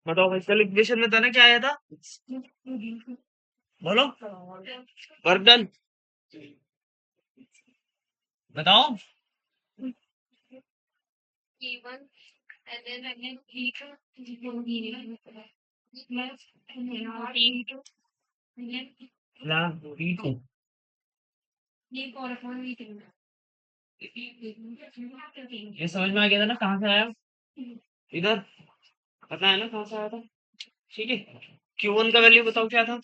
बताओ भाई, कल इक्वेशन में था ना, क्या आया था? बोलो। Work done. बताओ। ना, V2। ये समझ में आ गया था ना कहाँ से आया? इधर। पता है ना कहाँ से आया था? ठीक है। Q1 का वैल्यू बताओ क्या था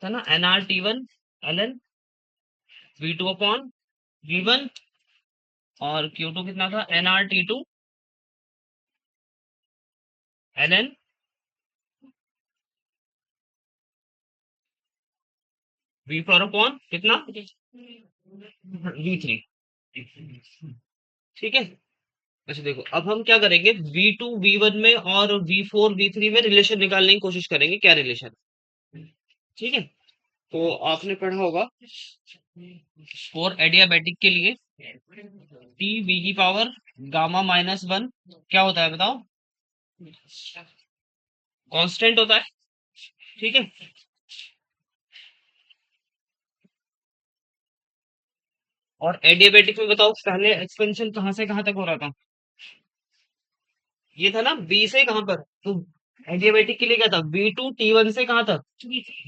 ना? NR T1 ln V2 upon V1। और Q2 कितना था? NR T2 ln V4 upon कितना? V3। ठीक है। अच्छा देखो, अब हम क्या करेंगे, V2 V1 में और V4 V3 में रिलेशन निकालने की कोशिश करेंगे, क्या रिलेशन। ठीक है। तो आपने पढ़ा होगा फॉर एडियाबैटिक के लिए टी वी की पावर गामा -1 क्या होता है बताओ? कांस्टेंट होता है। ठीक है। और एडियाबैटिक में बताओ, पहले एक्सपेंशन कहाँ से कहाँ तक हो रहा था? ये था ना, बी से कहाँ पर? तो एडियाबैटिक के लिए क्या था? V2 T1 से कहाँ तक?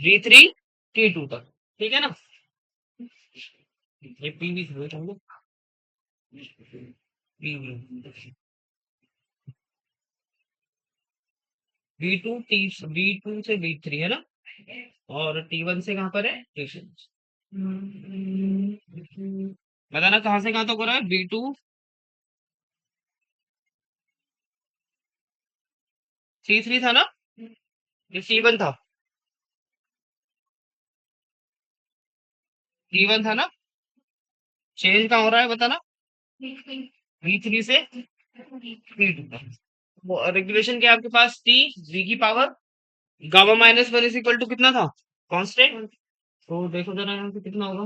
V3 T2 तक। ठीक है ना? ये पीवी से V2 से V3 है ना? और T1 से कहाँ पर है? T2। बताना कहाँ से कहाँ तक हो रहा है? V2 T3 था ना? ये T1 था। T1 था ना? चेंज कहाँ हो रहा है बताना? V3 से V2 तक। वो रेगुलेशन क्या है आपके पास? T V की power gamma -1 is equal to कितना था? कांस्टेंट। तो देखो जरा यहाँ पे कितना होगा।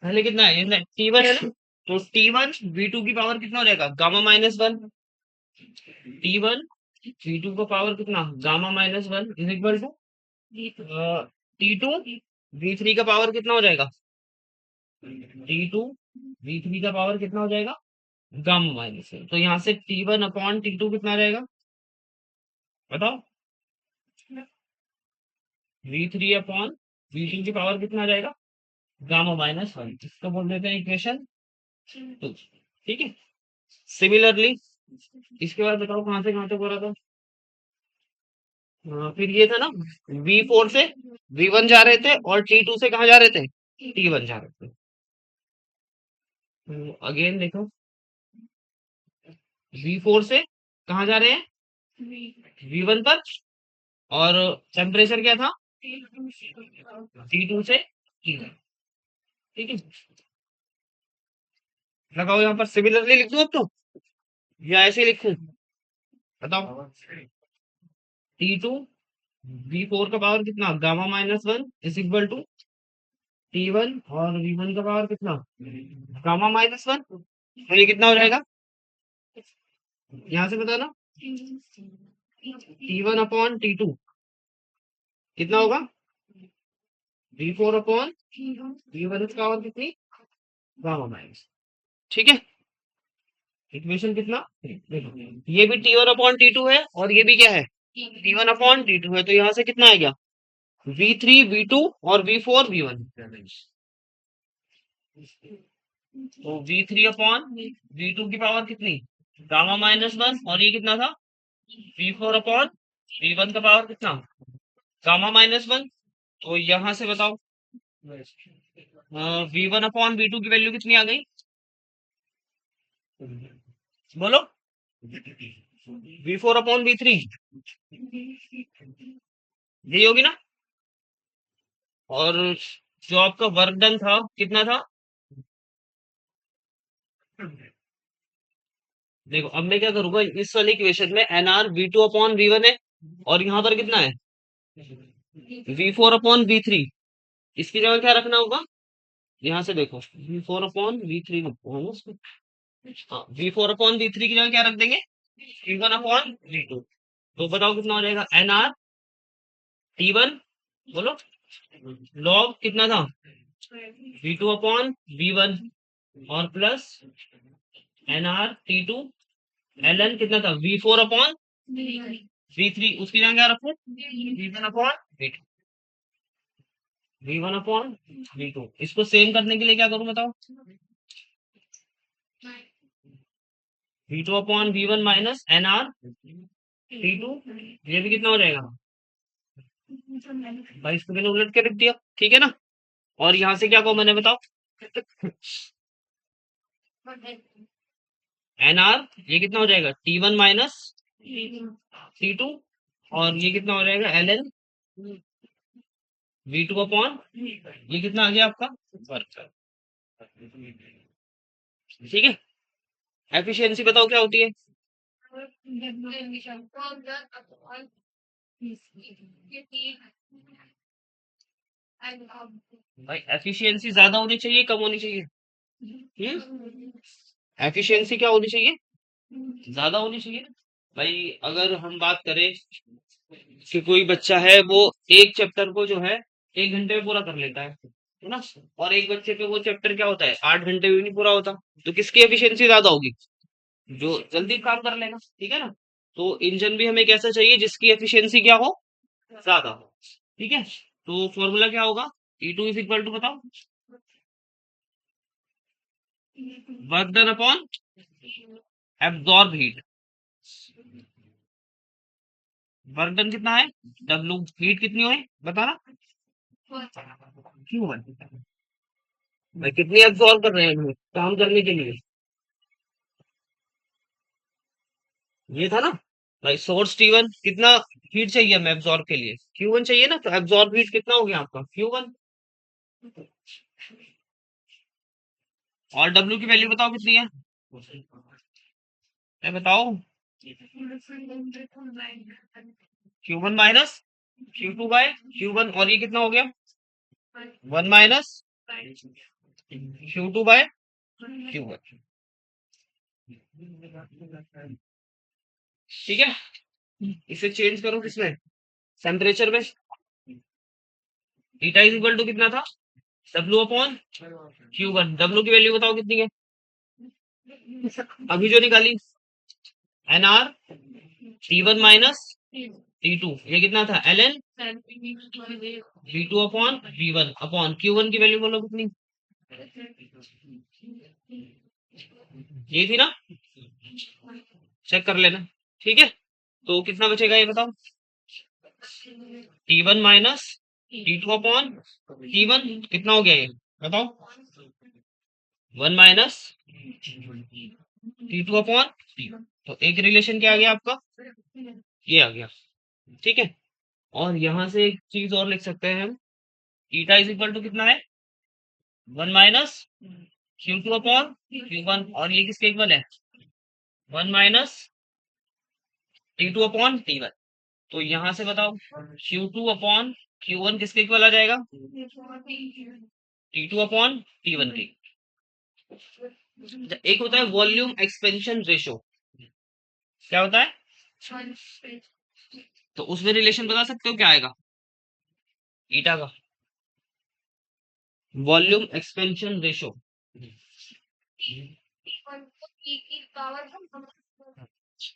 पहले कितना है? ये T1 है ना? तो T1 V2 की पावर कितना हो जाएगा? गामा -1। T1 V2 का पावर कितना? Gamma -1 is equal to T2 V3 का पावर कितना हो जाएगा? T2 V3 का पावर कितना हो जाएगा? गामा -1। तो यहाँ से T1 अपॉन T2 कितना आ जाएगा बताओ? V3 अपॉन V2 की पावर कितना आ जाएगा? गामा -1। इसको बोल देते हैं इक्वेशन 2। ठीक है। सिमिलरली इसके बाद बताओ कहाँ से कहाँ तक हो रहा था? फिर ये था ना, V4 से V1 जा रहे थे और T2 से कहाँ जा रहे थे? T1 जा रहे थे। तो अगेन देखो, V4 से कहाँ जा रहे हैं? V1 पर। और टेम्परेचर क्या था? T2 से T1। ठीक है। लगाओ यहाँ पर सिमिलरली लिख दूं अब तो, या ऐसे ही लिखूं? बताओ। T2 V4 का पावर कितना? Gamma -1 is equal to T1 और V1 का पावर कितना? गामा -1। तो ये कितना हो जाएगा यहाँ से बताना? T1 अपॉन T2 कितना होगा? V4 अपॉन V1 की पावर कितनी? गामा-। ठीक है। इक्वेशन कितना? देखो, ये भी T1/T2 है और ये भी क्या है? T1/T2 है। तो यहाँ से कितना आ गया? V3 V2 और V4 V1। तो V3/V2 की पावर कितनी? गामा -1। और ये कितना था? V4/V1 का पावर कितना? गामा -1। तो यहाँ से बताओ, V1/V2 की वैल्यू कितनी आ गई? बोलो। V4/V3 यही होगी ना? और जो आपका वर्क डन था कितना था? देखो अब मैं क्या करूंगा, इस वाली इक्वेशन में NR V2/V1 है और यहाँ पर कितना है V4/V3। इसकी जगह क्या रखना होगा, यहाँ से देखो V4/V3 लिखो उसको। हाँ, V4/V3 की जगह क्या रख देंगे, V1/V2। तो बताओ कितना हो जाएगा, NR T1, बोलो, लॉग कितना था V2/V1 और प्लस NR T2 ln कितना था V4/V3। उसकी जगह क्या रखो, V1/V2। इसको सेम करने के लिए क्या करूं बताओ, V2/V1 माइनस NR T2। ये भी कितना हो जाएगा भाई, इसको मैंने उलट के रख दिया, ठीक है ना। और यहाँ से क्या कॉमन है बताओ, NR, ये कितना हो जाएगा T1 माइनस T2। और ये कितना हो जाएगा ln V2/, ये कितना आ गया आपका वर्क। ठीक है। एफिशिएंसी बताओ क्या होती है, भाई एफिशिएंसी ज्यादा होनी चाहिए कम होनी चाहिए, एफिशिएंसी क्या होनी चाहिए, ज्यादा होनी चाहिए। भाई अगर हम बात करें कि कोई बच्चा है वो एक चैप्टर को जो है 1 घंटे में पूरा कर लेता है ना, और एक बच्चे पे वो चैप्टर क्या होता है 8 घंटे में नहीं पूरा होता, तो किसकी एफिशिएंसी ज्यादा होगी, जो जल्दी काम कर लेगा, ठीक है ना। तो इंजन भी हमें कैसा चाहिए जिसकी एफिशिएंसी क्या हो, ज्यादा हो, ठीक है। तो फॉर्मूला क्या होगा, E2 बताओ, work done upon absorb heat. Work done कितना है W, हीट कितनी है बताना, क्यों है भाई, कितनी एब्जॉर्ब कर रहे हैं हम काम करने के लिए, ये था ना भाई। सोर्स T1 कितना हीट चाहिए हमें एब्जॉर्ब के लिए, Q1 चाहिए ना, तो एब्जॉर्ब हीट कितना हो गया आपका Q1। और W की वैल्यू बताओ कितनी है, मैं बताओ, Q1 माइनस Q2/Q1, और ये कितना हो गया 1 माइनस Q2/Q1। ठीक है। इसे चेंज करो किसमें, टेम्परेचर में। ईटा इज इक्वल टू कितना था W/Q1। W की वैल्यू बताओ कितनी है, अभी जो निकाली, NR T1 माइनस T2, ये कितना था ln V2/V1 अपॉन Q1 की वैल्यू बोलो कितनी, ये थी ना, चेक कर लेना, ठीक है। तो कितना बचेगा ये बताओ, T1 माइनस T2/T1 कितना हो गया ये बताओ, 1 माइनस T2/T1। तो एक रिलेशन क्या आ गया आपका, ये आ गया, ठीक है। और यहां से एक चीज और लिख सकते हैं हम, ईटा इज इक्वल टू कितना है 1 माइनस Q2/Q1, और ये किसके इक्वल है 1 माइनस T2/T1। तो यहां से बताओ Q2/Q1 किसके इक्वल आ जाएगा, T2/T1 के। एक होता है वॉल्यूम एक्सपेंशन रेशो, क्या होता है, तो उसमें रिलेशन बता सकते हो क्या आएगा ईटा का, वॉल्यूम एक्सपेंशन रेशो।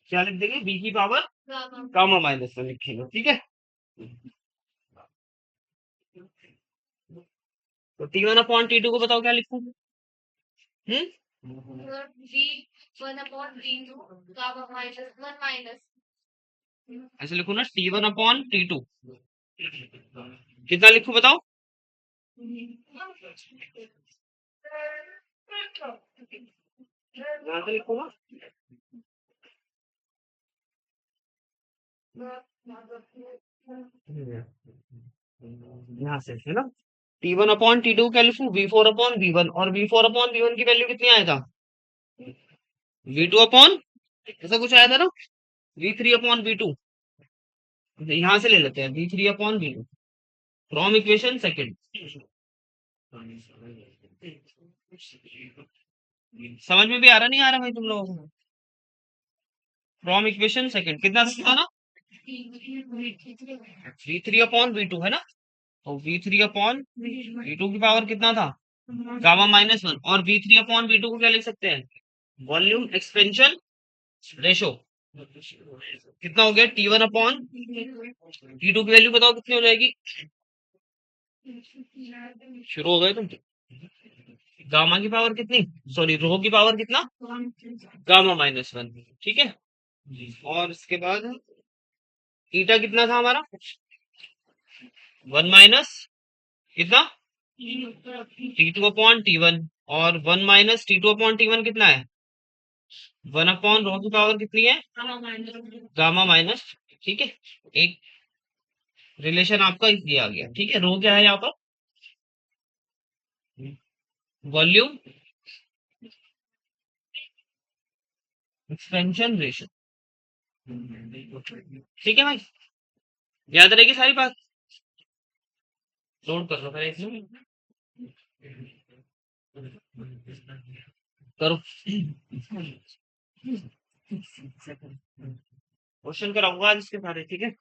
क्या लिख देंगे, बी की पावर गामा माइनस में लिखेंगे, ठीक है। तो T1/T2 को बताओ क्या लिखूं, ऐसे लिखो ना T1/T2, कितना लिखूं बताओ, यहाँ से लिखो ना, यहाँ से है ना। T1/T2 क्या लिखूं, V4/V1, और V4/V1 की वैल्यू कितनी आया था V2 अपॉन, ऐसा कुछ आया था ना V3/V2। यहां से ले लेते हैं V3/V2 फ्रॉम इक्वेशन सेकंड। समझ में भी आ रहा नहीं आ रहा भाई तुम लोगों को? फ्रॉम इक्वेशन सेकंड कितना था ना? V3/V2 है ना? तो V3/V2 की पावर कितना था? गामा-1 और V3/V2 को क्या लिख सकते हैं? Volume expansion ratio. कितना हो गया? T1/T2 की वैल्यू बताओ कितनी हो जाएगी? शुरू हो गए तुम? गामा की पावर कितनी, सॉरी रो की पावर कितना? गामा-1। ठीक है। और इसके बाद ईटा कितना था हमारा? 1 माइनस कितना? T2/T1। और 1 - T2/T1 कितना है? 1 रो की पावर कितनी है? गामा-। ठीक है। एक रिलेशन आपका ये आ गया। ठीक है। रो क्या है यहाँ पर? Volume expansion ratio. ठीक है भाई, याद रहेगी सारी बात। नोट कर लो पहले इसमें। करो। क्वेश्चन कराऊंगा आज इसके सारे। ठीक है।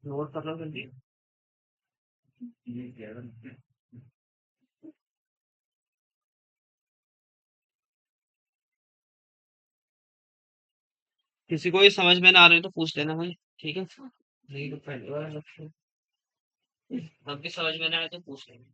नोट कर लो जल्दी। किसी को ये समझ में ना आ रही तो पूछ लेना भाई। ठीक है। नहीं तो पहली बार अब भी समझ में ना आए तो पूछ लेना।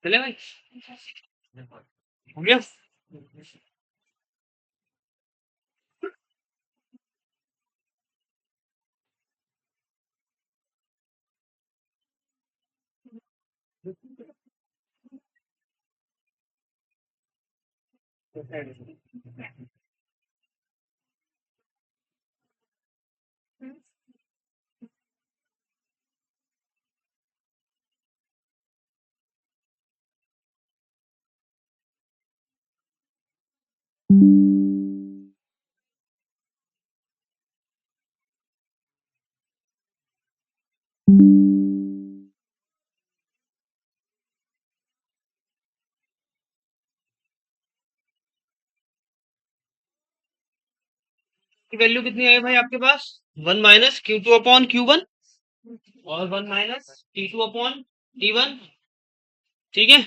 चले भाई, हो गया। की वैल्यू कितनी आई भाई आपके पास? 1 - Q2/Q1 और 1 - T2/T1। ठीक है,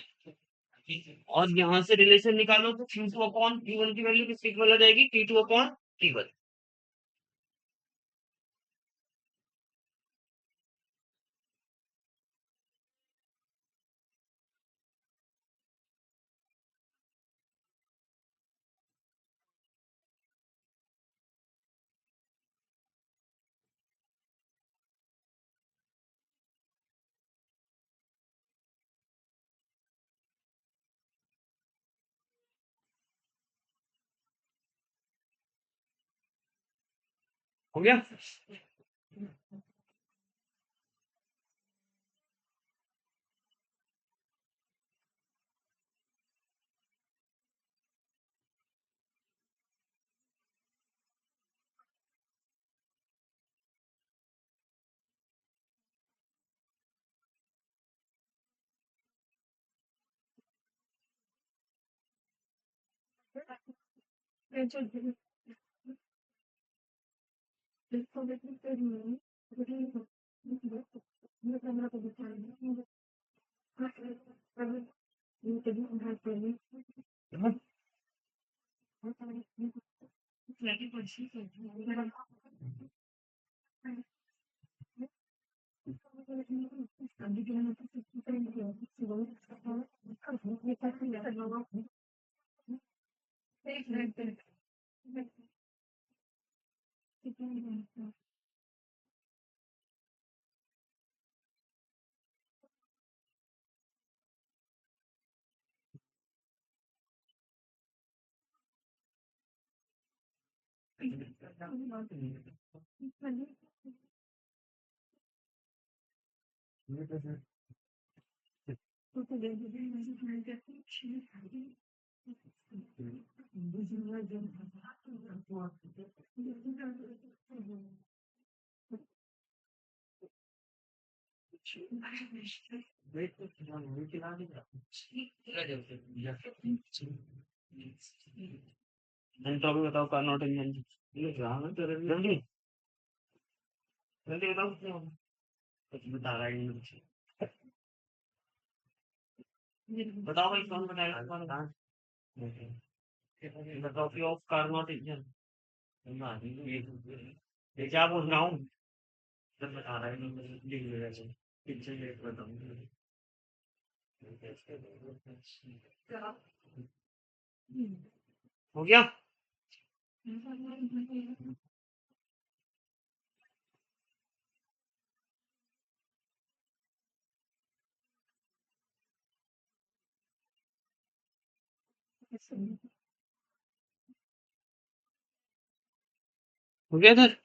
और यहाँ से रिलेशन निकालो तो Q2/Q1 की वैल्यू किसके इक्वल आ जाएगी? T2/T1। हो गया। टॉपिक बताओ, कार्नोट इंजन। जल्दी जल्दी बताओ कितने होंगे? कुछ बता रहा है नहीं। बताओ भाई, कौन बताएगा? बताओ ऑफ कार्नोट इंजन। ये क्या बोल रहा हूँ? जब बता रहा है लिख ले रहे पीछे लेट बताऊँ। हो गया? हो गया इधर?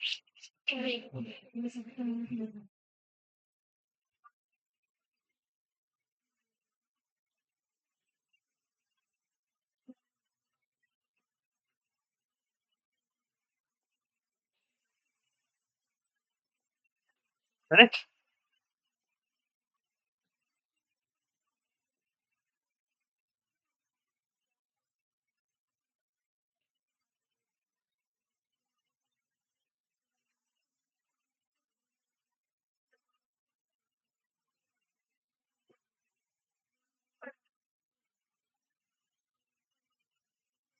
करेक्ट।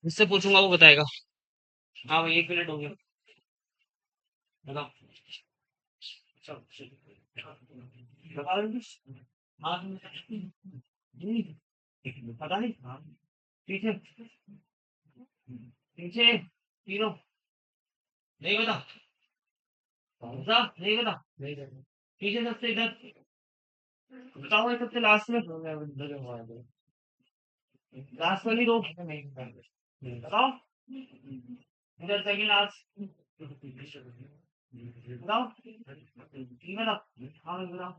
जिससे पूछूंगा वो बताएगा। हाँ भाई 1 मिनट हो गया। बताओ। चल, बताओ इंग्लिश। हाँ, पता नहीं। पीछे पीछे तीनों नहीं बता। कौन-सा? नहीं बता। पीछे सबसे इधर बताओ, ये सबसे लास्ट में। लास्ट वाली रो बताओ। इधर सेकंड लास्ट बताओ। ठीक है ना? हाँ बताओ।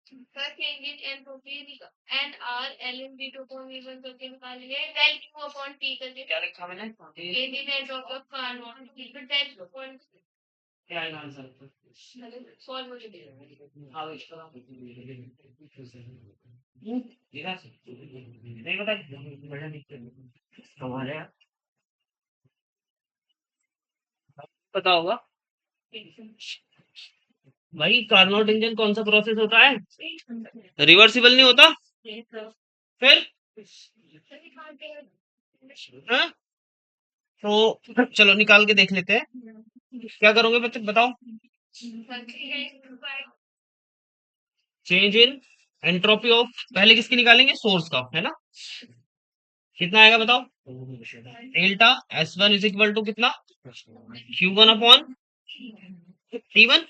Sir change in entropy N R L N D two को वन करके निकालिए डेल क्यू अपॉन टी करके। क्या लिखा मैंने? Change in entropy of carbon फिर डेल अपॉन क्या है आंसर? सॉल्व हो जाएगा। हाँ इसका इधर से नहीं बता। बढ़िया नहीं हमारे यहाँ पता होगा भाई। कार्नोट इंजन कौन सा प्रोसेस होता है? रिवर्सिबल नहीं होता फिर? हाँ? तो चलो निकाल के देख लेते हैं। क्या करोगे बच्चे बताओ? चेंज इन एंट्रोपी ऑफ पहले किसकी निकालेंगे? सोर्स का है ना? कितना आएगा बताओ? Delta S one is equal to कितना? Q one upon T one.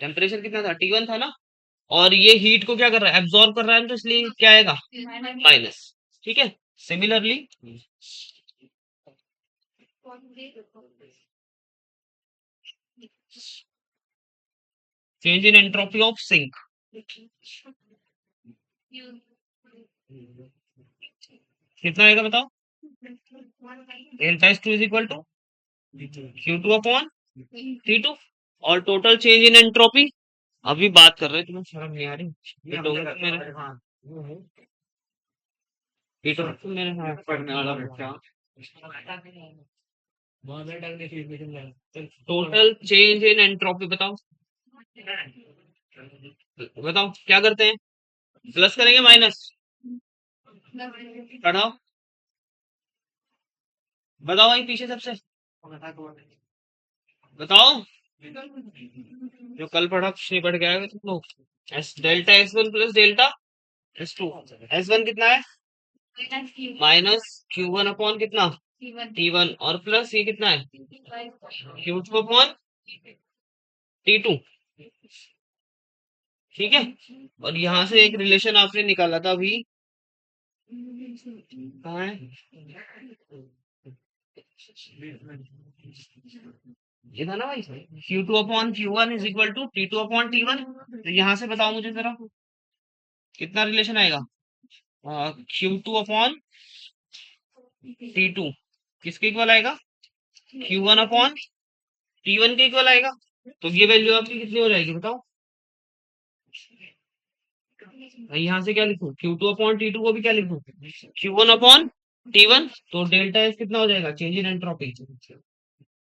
Temperature कितना था? टी वन था ना? और ये हीट को क्या कर रहा है? एब्जॉर्ब कर रहा है, तो इसलिए क्या आएगा? माइनस। ठीक है। Similarly change in entropy of sink कितना आएगा बताओ? Delta S two is equal to Q two upon T two. और टोटल चेंज इन एंट्रोपी अभी बात कर रहे हैं, तुम्हें शर्म नहीं आ रही? ये तो मेरे ये तो मेरे हाथ पढ़ने वाला बच्चा। टोटल चेंज इन एंट्रोपी बताओ। बताओ क्या करते हैं? प्लस करेंगे माइनस? पढ़ाओ। बताओ भाई पीछे सबसे बताओ। जो कल पढ़ा कुछ नहीं पढ़ के आए हो तुम लोग। S delta S one plus delta S two. S one कितना है? माइनस क्यू वन अपॉन कितना? T one. और प्लस ये कितना है? Q two upon T two. ठीक है। और यहाँ से एक रिलेशन आपने निकाला था अभी। कहाँ है? ये था ना भाई। Q two upon Q one is equal to T two upon T one. तो यहाँ से बताओ मुझे जरा कितना रिलेशन आएगा? Q two upon T two किसके इक्वल आएगा? Q one upon T one के इक्वल आएगा। तो ये वैल्यू आपकी कितनी हो जाएगी बताओ? यहाँ से क्या लिखूं? Q two upon T two को भी क्या लिखूं? Q one upon T one. तो डेल्टा एस कितना हो जाएगा? Change in entropy.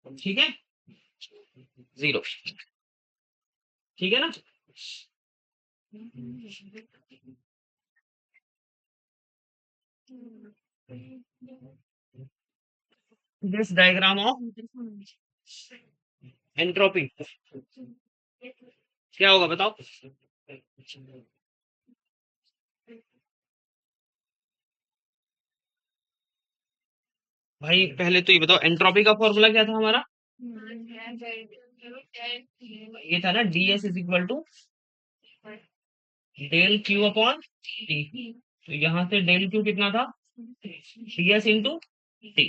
ठीक है। जीरो। ठीक है ना? दिस डायग्राम ऑफ एंट्रोपी क्या होगा बताओ। भाई पहले तो ये बताओ एंट्रोपी का फॉर्मूला क्या था हमारा। ये था ना D S is equal to del Q upon T. तो यहाँ से डेल क्यू कितना था, डी एस इंटू टी।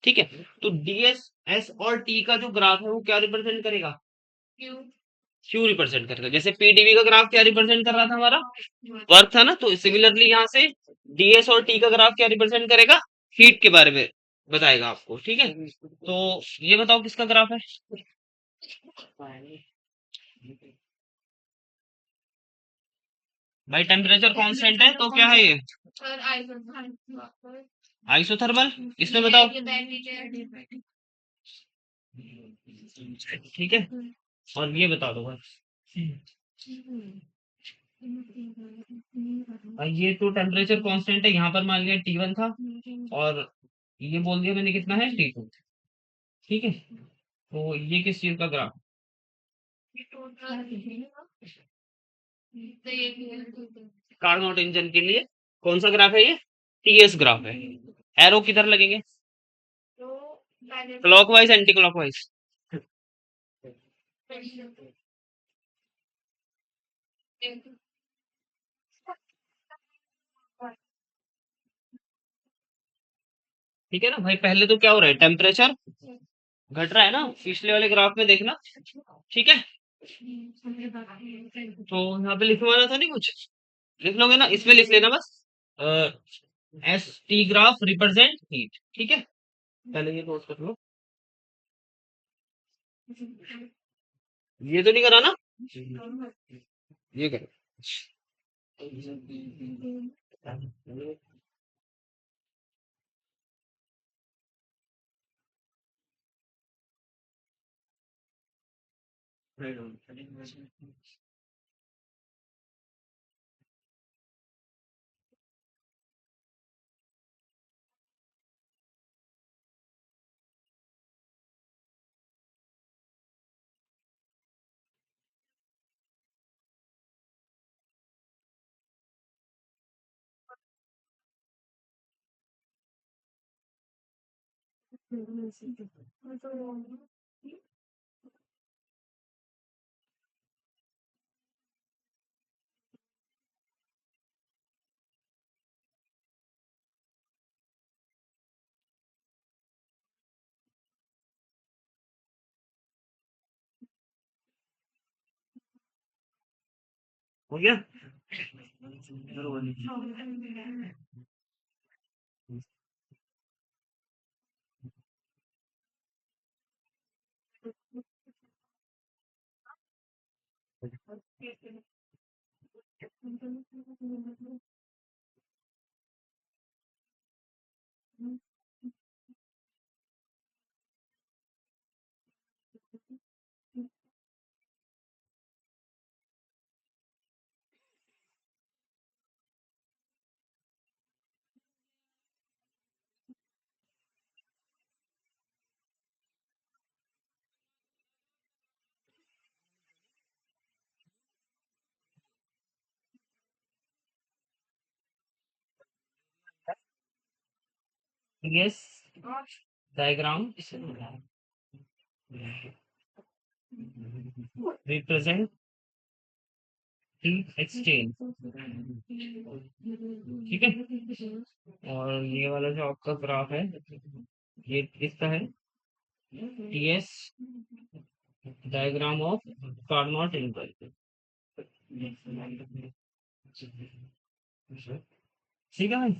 ठीक है, तो डी एस एस और टी का जो ग्राफ है वो क्या रिप्रेजेंट करेगा, क्यू रिप्रेजेंट करेगा। जैसे पीडीवी का ग्राफ क्या रिप्रेजेंट कर रहा था हमारा, वर्क था ना। तो सिमिलरली यहाँ से डीएस और टी का ग्राफ क्या रिप्रेजेंट करेगा, हीट के बारे में बताएगा आपको। ठीक है, तो ये बताओ किसका ग्राफ है। भाई टेम्परेचर कांस्टेंट है तो क्या है ये, आइसोथर्मल। इसमें बताओ। ठीक है, और ये बता दो बस। ये तो टेम्परेचर कांस्टेंट है, यहाँ पर मान लिया T1 था, और ये बोल दिया मैंने कितना है T2। ठीक है, तो ये किस चीज का ग्राफ, कार्नोट इंजन के लिए कौन सा ग्राफ है ये, टीएस ग्राफ है। एरो किधर लगेंगे, क्लॉकवाइज एंटी क्लॉकवाइज। ठीक है ना भाई, पहले तो क्या हो रहा है, टेम्परेचर घट रहा है ना, पिछले वाले ग्राफ में देखना। ठीक है, तो यहाँ पे लिखवाना था नहीं कुछ, लिख लोगे ना, इसमें लिख लेना बस। S T graph represent heat. ठीक है, पहले ये नोट कर लो। ये तो नहीं करा ना, ये करो। हो गया। Yes, diagram represent heat exchange. ठीक है, और ये वाला जो आपका ग्राफ है ये किसका है, TS diagram of Carnot engine. ठीक है भाई।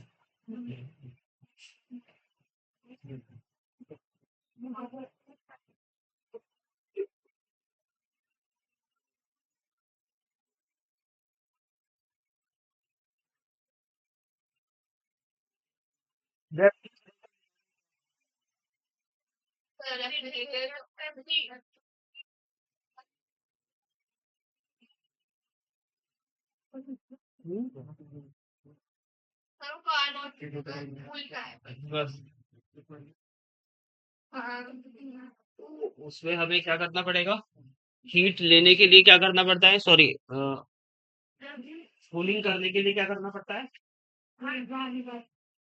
बस उसमें हमें क्या करना पड़ेगा? हीट लेने के लिए क्या करना पड़ता है? सॉरी, कूलिंग करने के लिए क्या करना पड़ता है?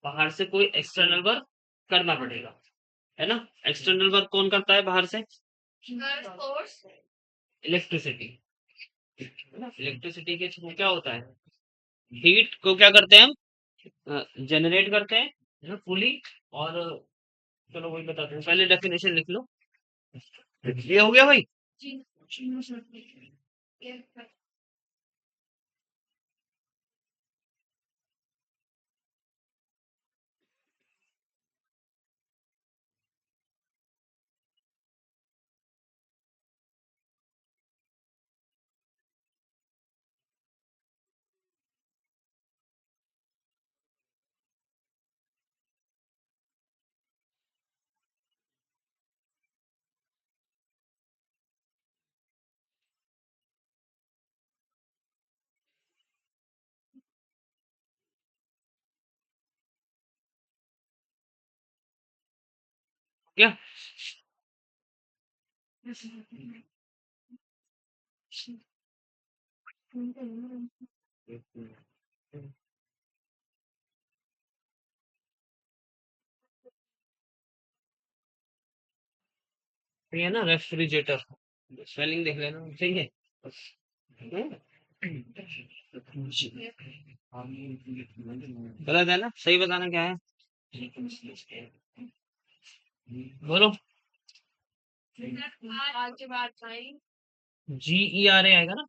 बाहर से कोई एक्सटर्नल वर्क करना पड़ेगा, है ना? एक्सटर्नल वर्क कौन करता है बाहर से? इलेक्ट्रिसिटी। इलेक्ट्रिसिटी के थ्रू क्या होता है? हीट को क्या करते हैं हम? जनरेट करते हैं, है ना, पुली। और चलो वही बताते हैं, पहले डेफिनेशन लिख लो। ये हो गया भाई। क्या? ये है ना रेफ्रिजरेटर। स्पेलिंग देख लेना, सही है। हम्म? गलत है ना? सही बताना क्या है? बोलो। GERA आएगा ना?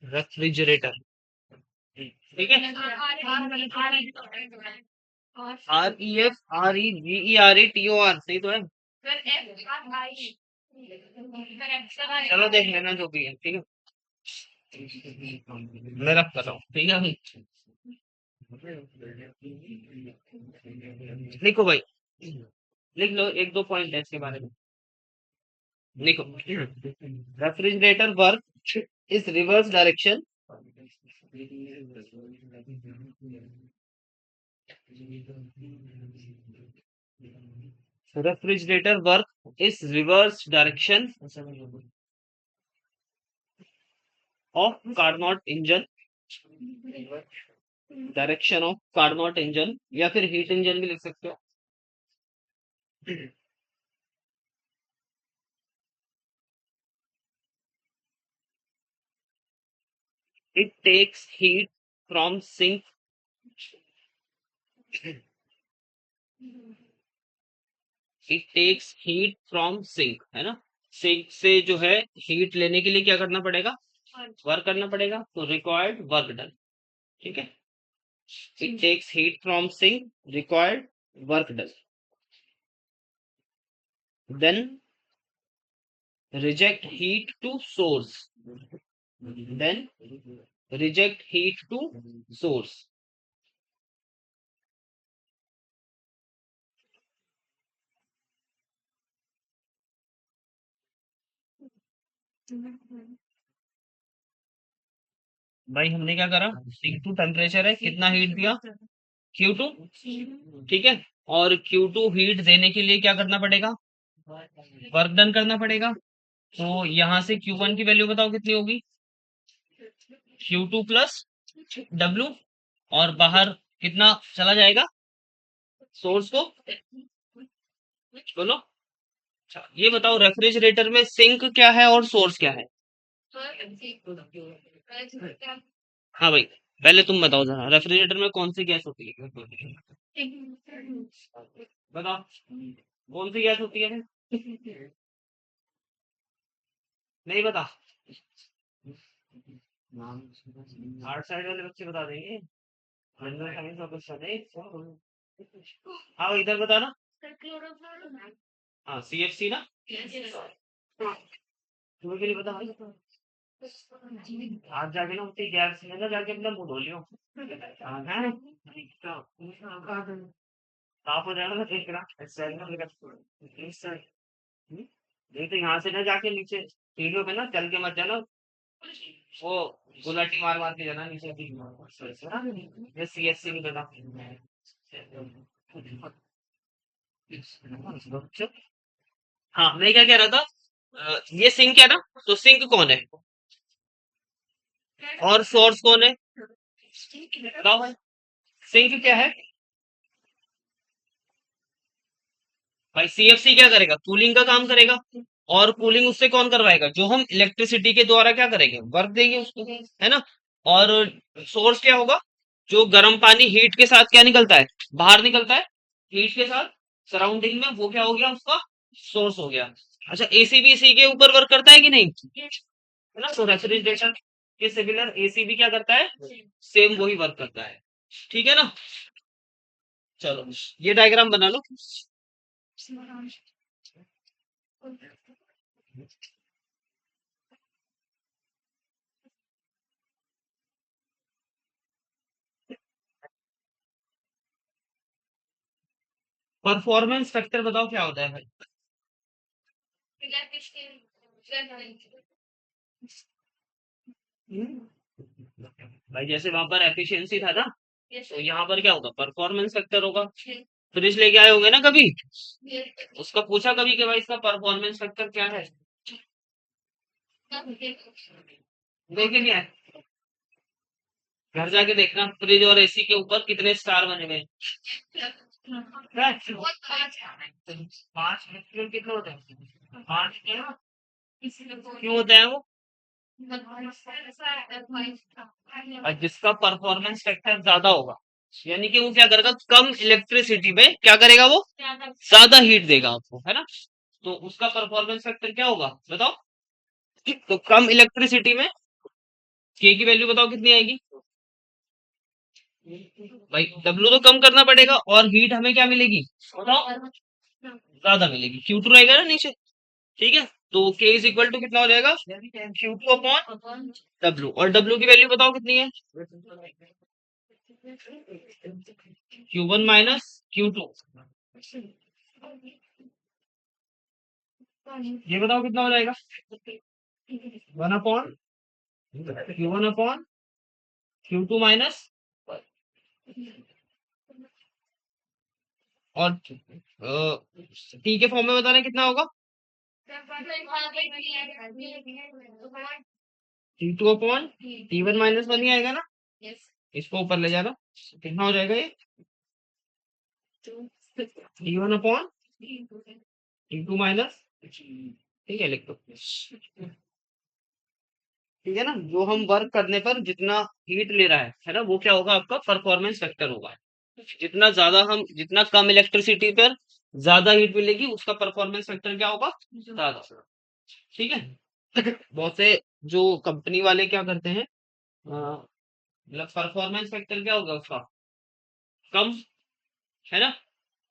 रेफ्रिजरेटर। ठीक है। REFREGERATOR, सही तो है। चलो देख लेना जो भी है, ठीक है। मैं रख कर रहा हूँ, ठीक है भाई। लिखो भाई, लिख लो, एक दो पॉइंट है इसके बारे में। लिखो, refrigerator work is reverse direction. Refrigerator work is reverse direction of Carnot engine. Direction of Carnot engine, या फिर हीट इंजन भी लिख सकते हो। It takes heat from sink. It takes heat from sink, है ना? सिंक से जो है हीट लेने के लिए क्या करना पड़ेगा? वर्क करना पड़ेगा, तो रिक्वायर्ड वर्क डन। ठीक है। It takes heat from sink, required work done. Then reject heat to source. Then reject heat to source. भाई हमने क्या करा? T2 टेम्परेचर है, कितना हीट दिया? Q2। ठीक है। और Q2 हीट देने के लिए क्या करना पड़ेगा? वर्क डन करना पड़ेगा। तो यहाँ से Q1 की वैल्यू बताओ कितनी होगी? Q2 plus W। और बाहर कितना चला जाएगा सोर्स को? बोलो। अच्छा, ये बताओ रेफ्रिजरेटर में सिंक क्या है और सोर्स क्या है? हाँ भाई, पहले तुम बताओ जरा, रेफ्रिजरेटर में कौन सी गैस होती है? बताओ, कौन सी गैस होती है? नहीं बता? आर्ट साइड वाले बच्चे बता देंगे। जनरल साइंस का क्वेश्चन है। हाँ इधर बता ना। हाँ, CFC ना? तुम्हें भी नहीं पता भाई? आज जाके ना उतनी गैस में ना जाके अपना मुंह धो लियो। हाँ, हैं? साफ हो जाएगा ना, देखना एक्सरसाइज में लेकर। नहीं तो यहाँ से ना जाके नीचे सीढ़ियों पे ना चल के मत जाना। वो गुलाटी मार मार के जाना नीचे भी। ये CSC नहीं पता। हाँ, मैं क्या कह रहा था? ये सिंक है ना? तो सिंक कौन है और सोर्स कौन है? बताओ भाई। सिंक क्या है? भाई सीएफसी क्या करेगा? कूलिंग का काम करेगा। और कूलिंग उससे कौन करवाएगा? जो हम इलेक्ट्रिसिटी के द्वारा क्या करेंगे? वर्क देंगे उसको, है ना? और सोर्स क्या होगा? जो गर्म पानी हीट के साथ क्या निकलता है? बाहर निकलता है हीट के साथ सराउंडिंग में, वो क्या हो गया उसका? सोर्स हो गया। अच्छा, एसी भी इसी के ऊपर वर्क करता है कि नहीं? है ना? तो रेफ्रिजरेशन के सिमिलर एसी भी क्या करता है? सेम वही वर्क करता है। ठीक है ना? चलो, ये डायग्राम बना लो। परफॉर्मेंस फैक्टर बताओ क्या होता है भाई? भाई जैसे वहां पर एफिशिएंसी था ना, तो यहाँ पर क्या होगा? परफॉर्मेंस फैक्टर होगा। फ्रिज लेके आए होगे ना कभी? उसका पूछा कभी कि भाई इसका परफॉर्मेंस फैक्टर क्या है? देखे नहीं आए? घर जाके देखना फ्रिज और एसी के ऊपर कितने स्टार बने हुए हैं। पांच मैक्सिमम कितने होते हैं? पांच क्यों? क्यों होते हैं वो? और जिसका परफॉर्मेंस फैक्टर ज्यादा होगा, यानी कि वो क्या करेगा? कम इलेक्ट्रिसिटी में क्या करेगा? वो ज्यादा हीट देगा आपको, है ना? तो उसका परफॉर्मेंस फैक्टर क्या होगा बताओ? तो कम इलेक्ट्रिसिटी में के की वैल्यू बताओ कितनी आएगी? भाई डब्ल्यू तो कम करना पड़ेगा और हीट हमें क्या मिलेगी बताओ? ज्यादा मिलेगी। क्यू टू रहेगा ना नीचे। ठीक है। तो के इज इक्वल टू कितना हो जाएगा? Q two upon W. और डब्ल्यू की वैल्यू बताओ कितनी है? Q one minus Q two. ये बताओ कितना हो जाएगा? One upon Q one upon Q two minus. और टी के फॉर्म में बताना कितना होगा? T two upon T one minus one ही आएगा ना? इसको ऊपर ले जाना। कितना हो जाएगा ये? T one upon T two minus. ठीक है, लिख दो। ठीक है ना? जो हम वर्क करने पर जितना हीट ले रहा है ना, वो क्या होगा? आपका परफॉर्मेंस फैक्टर होगा। जितना ज्यादा हम, जितना कम इलेक्ट्रिसिटी पर ज्यादा हीट मिलेगी, उसका परफॉर्मेंस फैक्टर क्या होगा? ज्यादा। ठीक है। बहुत से जो कंपनी वाले क्या करते हैं, मतलब परफॉर्मेंस फैक्टर क्या होगा उसका? कम, है ना?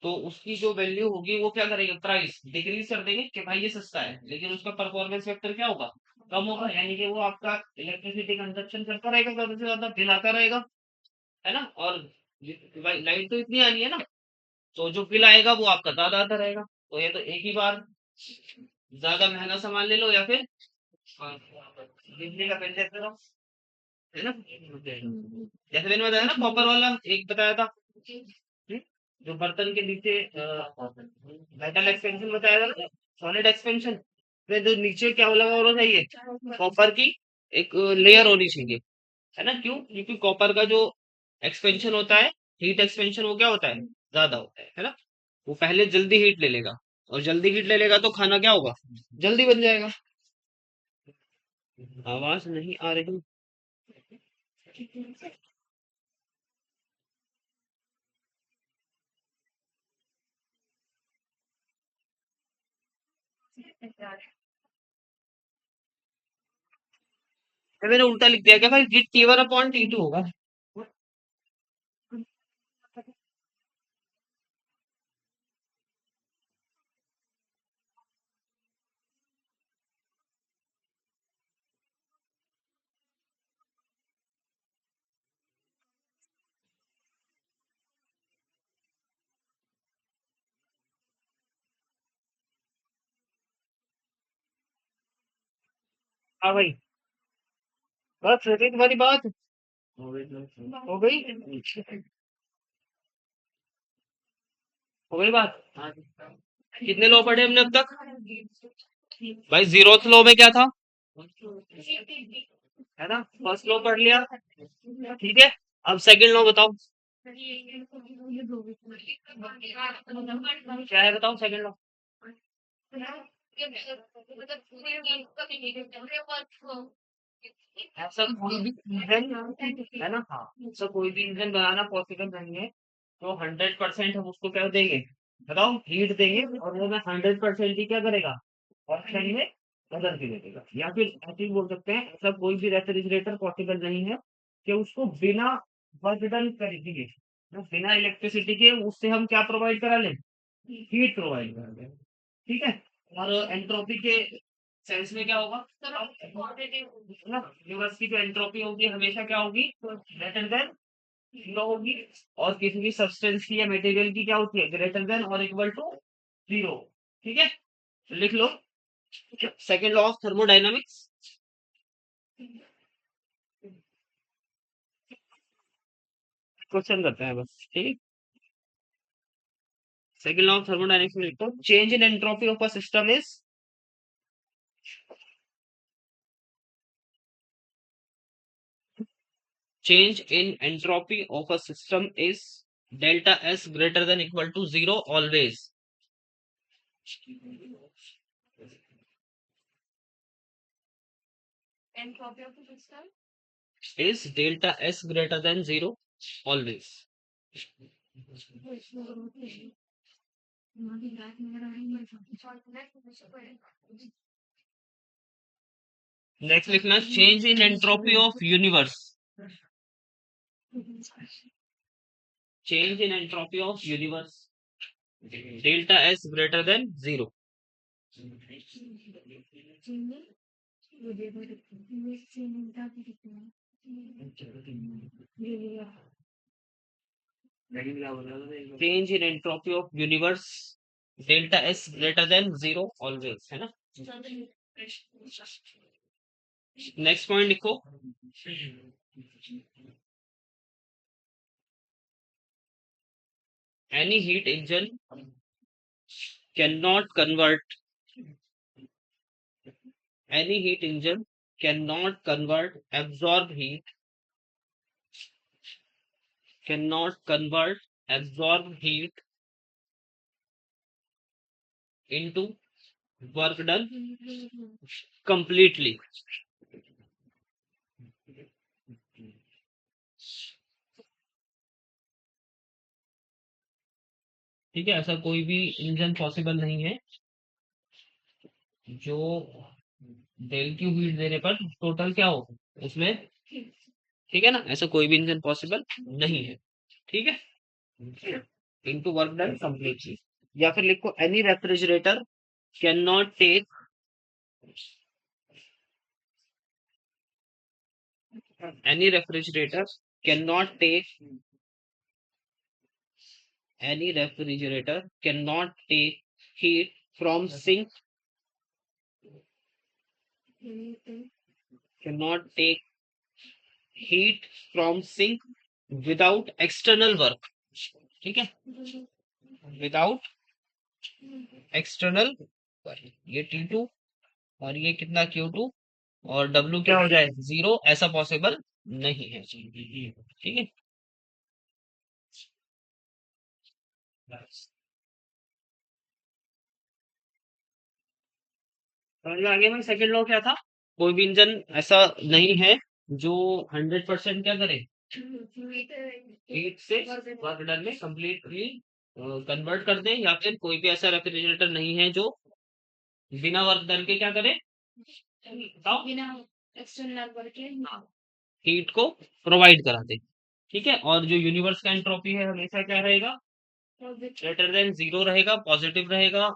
तो उसकी जो वैल्यू होगी वो क्या करेंगे? प्राइस डिक्रीज कर देंगे कि भाई ये सस्ता है, लेकिन उसका परफॉर्मेंस फैक्टर क्या होगा? कम होगा। यानी कि वो आपका इलेक्ट्रिसिटी कंजप्शन करता रहेगा, ज्यादा से ज्यादा बिल आता रहेगा, है ना? और भाई लाइट तो इतनी आनी है ना, तो जो बिल आएगा वो आपका ज्यादा आता रहेगा। तो ये तो एक ही बार ज्यादा महंगा सामान ले लो, या फिर बिजली का बिल देते रहो, है ना? जैसे मैंने बताया ना, कॉपर वाला एक बताया था। हम्म, जो बर्तन के नीचे मेटल एक्सपेंशन बताया था ना, सॉलिड एक्सपेंशन में जो नीचे क्या लगा होना चाहिए? कॉपर की एक लेयर होनी चाहिए, है ना? क्यों? क्योंकि कॉपर का जो एक्सपेंशन होता है, हीट एक्सपेंशन, वो क्या होता है? ज्यादा होता है ना? वो पहले जल्दी हीट ले लेगा, और जल्दी हीट ले लेगा तो खाना क्या होगा? जल्दी बन जाएगा। आवाज नहीं आ रही। तो मैंने उल्टा लिख दिया क्या भाई? T one upon T two होगा। हाँ भाई, बस फिर तुम्हारी बात हो गई। हो गई बात। हाँ। कितने लॉ पढ़े हमने अब तक? भाई जीरोथ लॉ में क्या था? है ना, फर्स्ट लॉ पढ़ लिया। ठीक है, अब सेकंड लॉ बताओ। क्या है बताओ सेकंड लॉ। ऐसा कोई भी इंजन, है ना, हाँ, ऐसा कोई भी इंजन बनाना पॉसिबल नहीं है तो 100% हम उसको क्या देंगे, बताओ, हीट देंगे, और वो मैं 100% ही क्या करेगा, ऑप्शन में बदल के दे देगा। या फिर ऐसे ही बोल सकते हैं, ऐसा कोई भी रेफ्रिजरेटर पॉसिबल नहीं है कि उसको बिना वर्क डन कर दिए, बिना इलेक्ट्रिसिटी के उससे हम क्या प्रोवाइड करा लें, हीट प्रोवाइड करा लें। ठीक है, और एंट्रोपी के सेंस में क्या होगा, है ना, यूनिवर्स की जो एंट्रोपी होगी हमेशा क्या होगी, ग्रेटर देन जीरो होगी। और किसी भी सब्सटेंस की या मटेरियल की क्या होती है, ग्रेटर देन और इक्वल टू जीरो। ठीक है, लिख लो second law of thermodynamics. Question करते हैं बस, ठीक। सेकेंड लॉ ऑफ थर्मोडाइनमिक्स में लिखो, change in entropy of a system is, change in entropy of a system is delta S greater than equal to zero always. Entropy of the system is delta S greater than zero always. Next लिखना, change in entropy of universe. Change in entropy of universe, delta S greater than zero. Change in entropy of universe, delta S greater than zero always, है ना। Next point लिखो, any heat engine cannot convert, any heat engine cannot convert absorb heat, cannot convert absorb heat into work done completely. ठीक है, ऐसा कोई भी engine possible नहीं है जो डेल क्यू हीट देने पर टोटल क्या हो उसमें, ठीक है ना, ऐसा कोई भी इंजन पॉसिबल नहीं है। ठीक है, इनटू वर्क डन कंप्लीटली। या फिर लिखो, any refrigerator can not take, any refrigerator cannot take, any refrigerator cannot take heat from sink, cannot take heat from sink without external work। ठीक है, विदाउट एक्सटर्नल, ये T2 और ये कितना Q2 और W क्या हो जाए, जीरो, ऐसा पॉसिबल नहीं है। ठीक है, समझ में आ गया भाई। सेकंड लॉ क्या था, कोई भी इंजन ऐसा नहीं है जो 100% क्या करे, हीट से वर्क डन में कंप्लीटली कन्वर्ट कर दे। या फिर कोई भी ऐसा रेफ्रिजरेटर नहीं है जो बिना वर्क डन के क्या करे, बताओ, हीट को प्रोवाइड करा दे। ठीक है, और जो यूनिवर्स का एंट्रोपी है हमेशा क्या रहेगा, ग्रेटर देन जीरो रहेगा, पॉजिटिव रहेगा,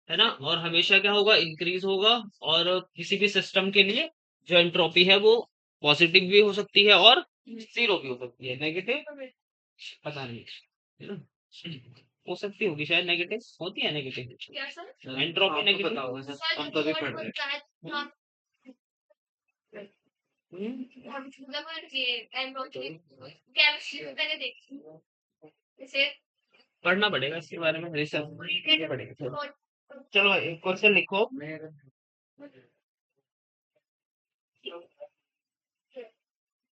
है ना, और हमेशा क्या होगा, इंक्रीज होगा। और किसी भी सिस्टम के लिए जो एंट्रोपी है वो पॉजिटिव भी हो सकती है और जीरो भी हो सकती है, नेगेटिव पता नहीं, है ना, हो सकती होगी शायद, नेगेटिव होती है, नेगेटिव एंट्रोपी नेगेटिव, हम तो भी पढ़ रहे हैं। पढ़ना पड़ेगा इसके बारे में, रिसर्च करनी पड़ेगी थोड़ा। चलो एक क्वेश्चन लिखो।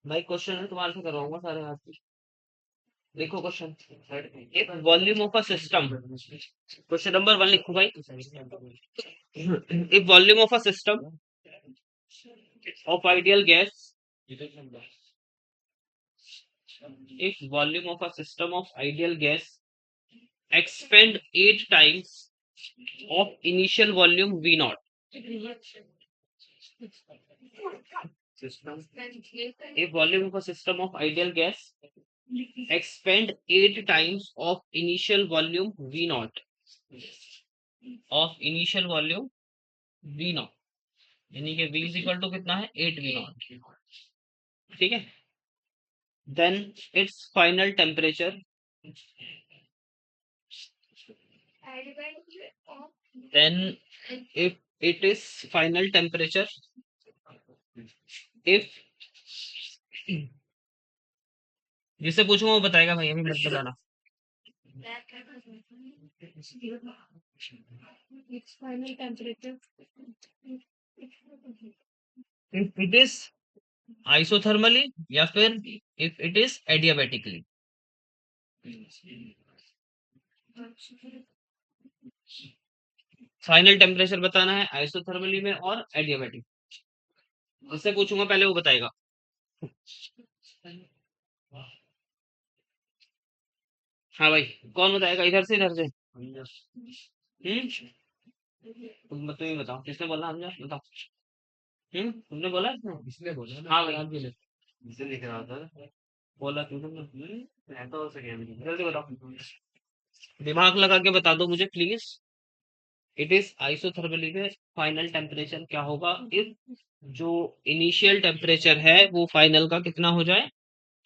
भाई क्वेश्चन तुम्हारे से करवाऊंगा सारे हाथ की। लिखो क्वेश्चन। एक volume of a system, question number 1 लिखो भाई। एक volume of a system of ideal gas, if volume of a system of ideal gas expand 8 times of initial volume V naught. If volume of a system of ideal gas expand 8 times of initial volume V naught, of initial volume V naught, यानी कि V is equal to कितना है 8 V naught, ठीक है। then its final temperature, then if it is final temperature, if जिससे पूछूंगा वो बताएगा भाई, अभी मत बताना। if it is isothermally या फिर if it is adiabatically, final temperature बताना है आइसोथर्मली में और एडियाबैटिक। जिससे पूछूंगा पहले वो बताएगा। हाँ भाई कौन बताएगा, इधर से इधर से? तुम ही बताओ किसने बोला, हमने बताओ। तुमने बोला इसने बोला हाँ भाई आप भी ले इसे लिख रहा था, बोला तुमने, ऐसा हो सके जल्दी बताओ, दिमाग लगा के बता दो मुझे प्लीज। इट इज आइसोथर्मली में फाइनल टेम्परेचर क्या होगा इफ जो इनिशियल टेम्परेचर है वो फाइनल का कितना हो जाए,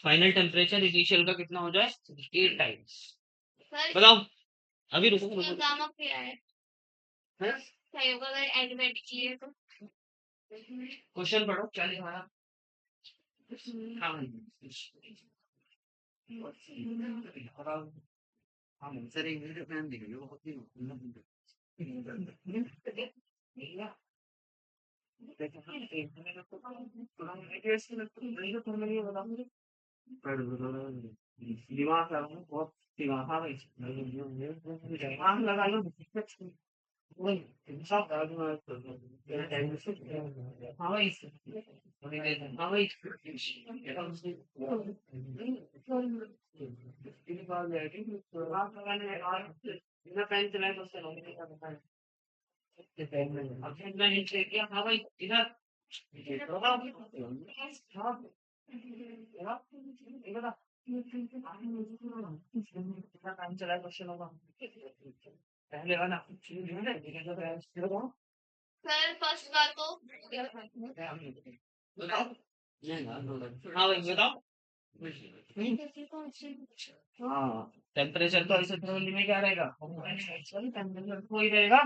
फाइनल टेम्परेचर इनिशियल का कितना हो जाए 8 टाइम्स। बताओ अभी रुको रुको। क्वेश्चन पढ़ो क्या लिखा है। हाँ हाँ सर एक वीडियो प्लान दिख रही है बहुत ही दिमाग लगा लो, बहुत दिमाग, हाँ भाई दिमाग लगा लो, वही सब हाँ भाई हाँ भाई दिमाग लगाने और बिना पेन चलाए तो उससे नहीं करता है। अब फिर मैं हिंट दे दिया, हाँ भाई इधर हाँ ये बता कितना काम चला है क्वेश्चन होगा पहले वाला बताओ। हाँ भाई बताओ। हाँ टेम्परेचर तो ऐसे थर्मली में क्या रहेगा, टेम्परेचर को ही रहेगा।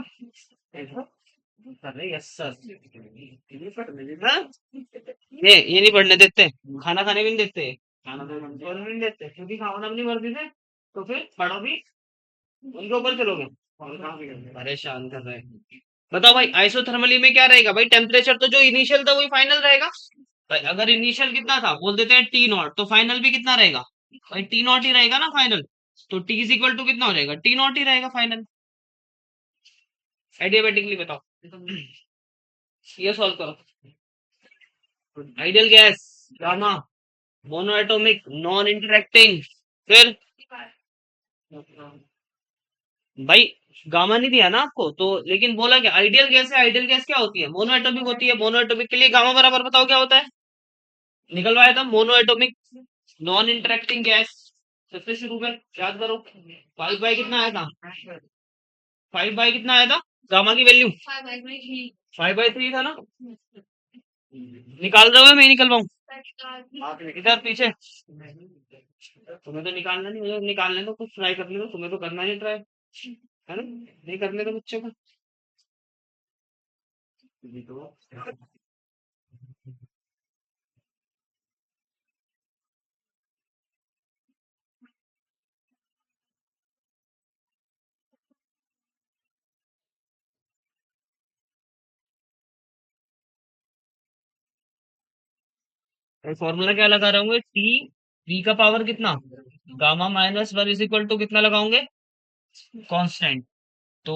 अरे यस सर, ये नहीं पढ़ने देते, खाना खाने भी नहीं देते, खाना तो और भी नहीं देते क्योंकि खाना भी नहीं भर देते, तो फिर पढ़ो भी उनके ऊपर चलोगे, परेशान कर रहे हैं। बताओ भाई आइसोथर्मली में क्या रहेगा भाई, टेम्परेचर तो जो इनिशियल था वही फाइनल रहेगा भाई। अगर इनिशियल कितना था बोल देते हैं टी नॉट, तो फाइनल भी कितना रहेगा भाई, टी नॉट ही रहेगा ना फाइनल। तो टी इज इक्वल टू कितना हो जाएगा, टी नॉट ही रहेगा फाइनल। एडियाबेटिकली बताओ, ये सॉल्व करो। Ideal gas gamma, mono atomic, non interacting, फिर भाई गामा नहीं दिया ना आपको तो, लेकिन बोला क्या आइडियल गैस है, आइडियल गैस क्या होती है मोनो एटॉमिक होती है, मोनो एटॉमिक के लिए गामा बराबर बताओ क्या होता है, निकलवाया था mono atomic non interacting gas. सबसे शुरू में याद करो 5 बाई कितना आया था, 5 बाई कितना आया था गामा की वैल्यू 5/3 था ना। निकाल रहे हो मैं निकलवाऊं इधर पीछे, तुम्हें तो निकालना नहीं, मुझे निकालने दो, कुछ ट्राई करने दो, तुम्हें तो करना नहीं ट्राई, है ना, नहीं करने दो बच्चों को। फॉर्मूला क्या लगा रहे होंगे, टी वी का पावर कितना, gamma minus one is equal to कितना लगाओगे, कांस्टेंट। तो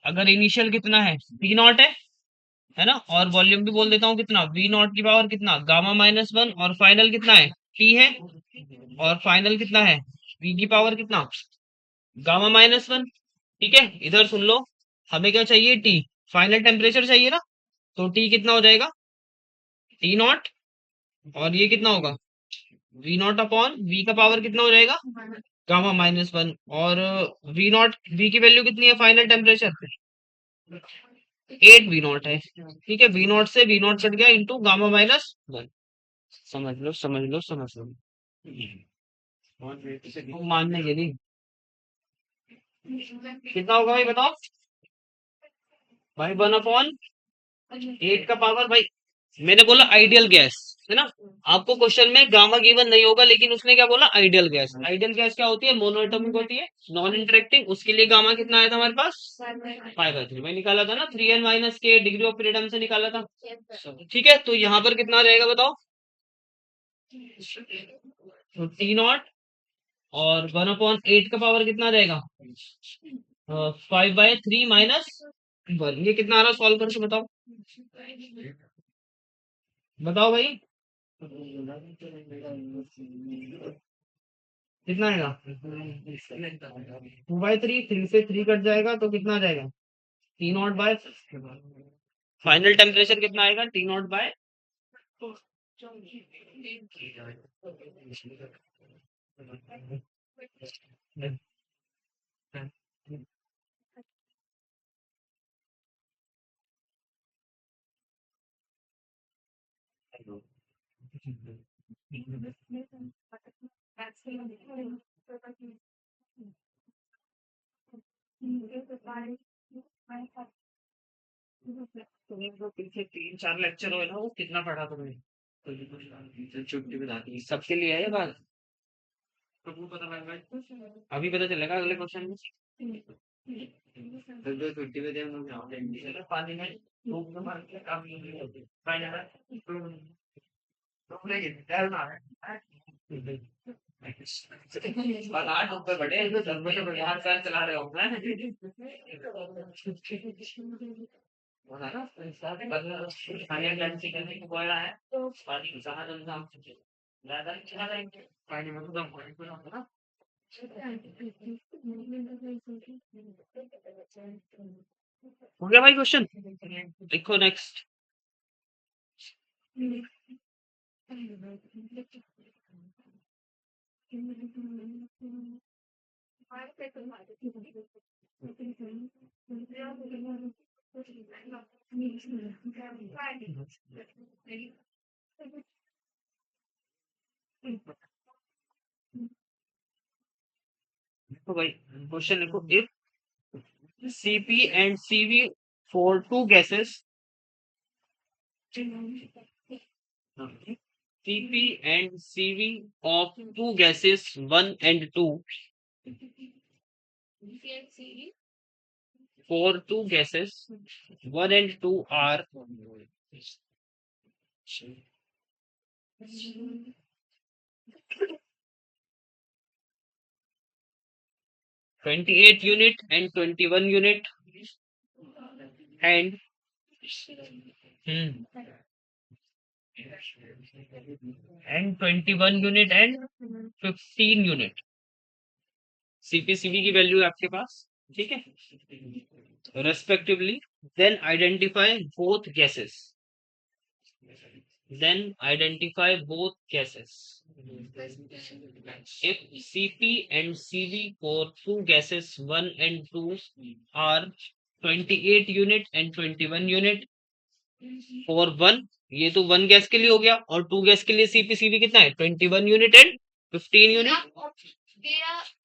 अगर इनिशियल कितना है, पी नॉट है ना, और वॉल्यूम भी बोल देता हूँ कितना, वी नॉट की पावर कितना, गामा माइनस वन, और फाइनल कितना है, टी है, और फाइनल कितना है, वी की पावर कितना, गामा माइनस वन। ठीक है, इधर सुन लो, हमें क्या चाहिए, टी, फाइनल टेम्परेचर चाहिए ना, तो टी कितना हो जाएगा, टी नॉट, और ये कितना होगा, वी नॉट अपॉन वी का पावर कितना हो जाएगा, गामा माइनस वन, और वी नॉट, वी की वैल्यू कितनी है फाइनल टेम्परेचर, 8 वी नॉट है। ठीक है, वी नॉट से वी नॉट कट गया इंटू गामा माइनस वन। समझ लो समझ लो समझ लो, मानने के लिए कितना होगा भाई बताओ, भाई 1/8 का पावर भाई, मैंने बोला आइडियल गैस, है ना। आपको क्वेश्चन में गामा गिवन नहीं होगा, लेकिन उसने क्या बोला, आइडियल गैस। आइडियल गैस क्या होती है, मोनोएटॉमिक होती है, नॉन इंटरेक्टिंग। उसके लिए गामा कितना आया था हमारे पास, 5/3 मैं निकाला था ना, 3n माइनस के डिग्री ऑफ फ्रीडम से निकाला था। ठीक है, तो यहाँ पर कितना आ जाएगा बताओ, तो टी नॉट, और 1/8 का पावर कितना आ जाएगा, 5/3 माइनस वन। ये कितना आ रहा है, सॉल्व करके बताओ, बताओ भाई, कितना आएगा, 2/3, 3 से 3 कट जाएगा तो कितना आ जाएगा, T naught by, final temperature कितना आएगा, टी नॉट बाय, तुम्हें जो पीछे 3-4 लेक्चर हुए ना, वो कितना पढ़ा तुमने, छुट्टी बता दी सबके लिए है ये बात, तो पता लगा, अभी पता चलेगा अगले क्वेश्चन में। तो जो छुट्टी पे थे हम लोग यहाँ पे पानी में धूप में मार के काम नहीं होते, और 8 रुपए बड़े हैं, तो 10 रुपए तो बिहार कार चला रहे होंगे। होना ना, खाने लंच करने को बोल रहा है, तो पानी कहाँ ज्यादा चला रहेंगे, पानी में तो पानी पूरा होगा ना। हो गया भाई क्वेश्चन, देखो नेक्स्ट। देखो भाई, क्वेश्चन देखो, if Cp and Cv for two gases, Cp and Cv of two gases 1 and 2, for two gases 1 and 2 are 28 unit and 21 unit, and hmm, and 21 unit and 15 unit, CpCv की value है आपके पास, ठीक है, respectively. Then identify both gases, then identify both gases. If Cp and Cv for two gases 1 and 2 are 28 unit and 21 unit, for 1, ये तो 1 gas के लिए हो गया, और 2 गैस के लिए Cp Cv कितना है, 21 यूनिट एंड 15 यूनिट।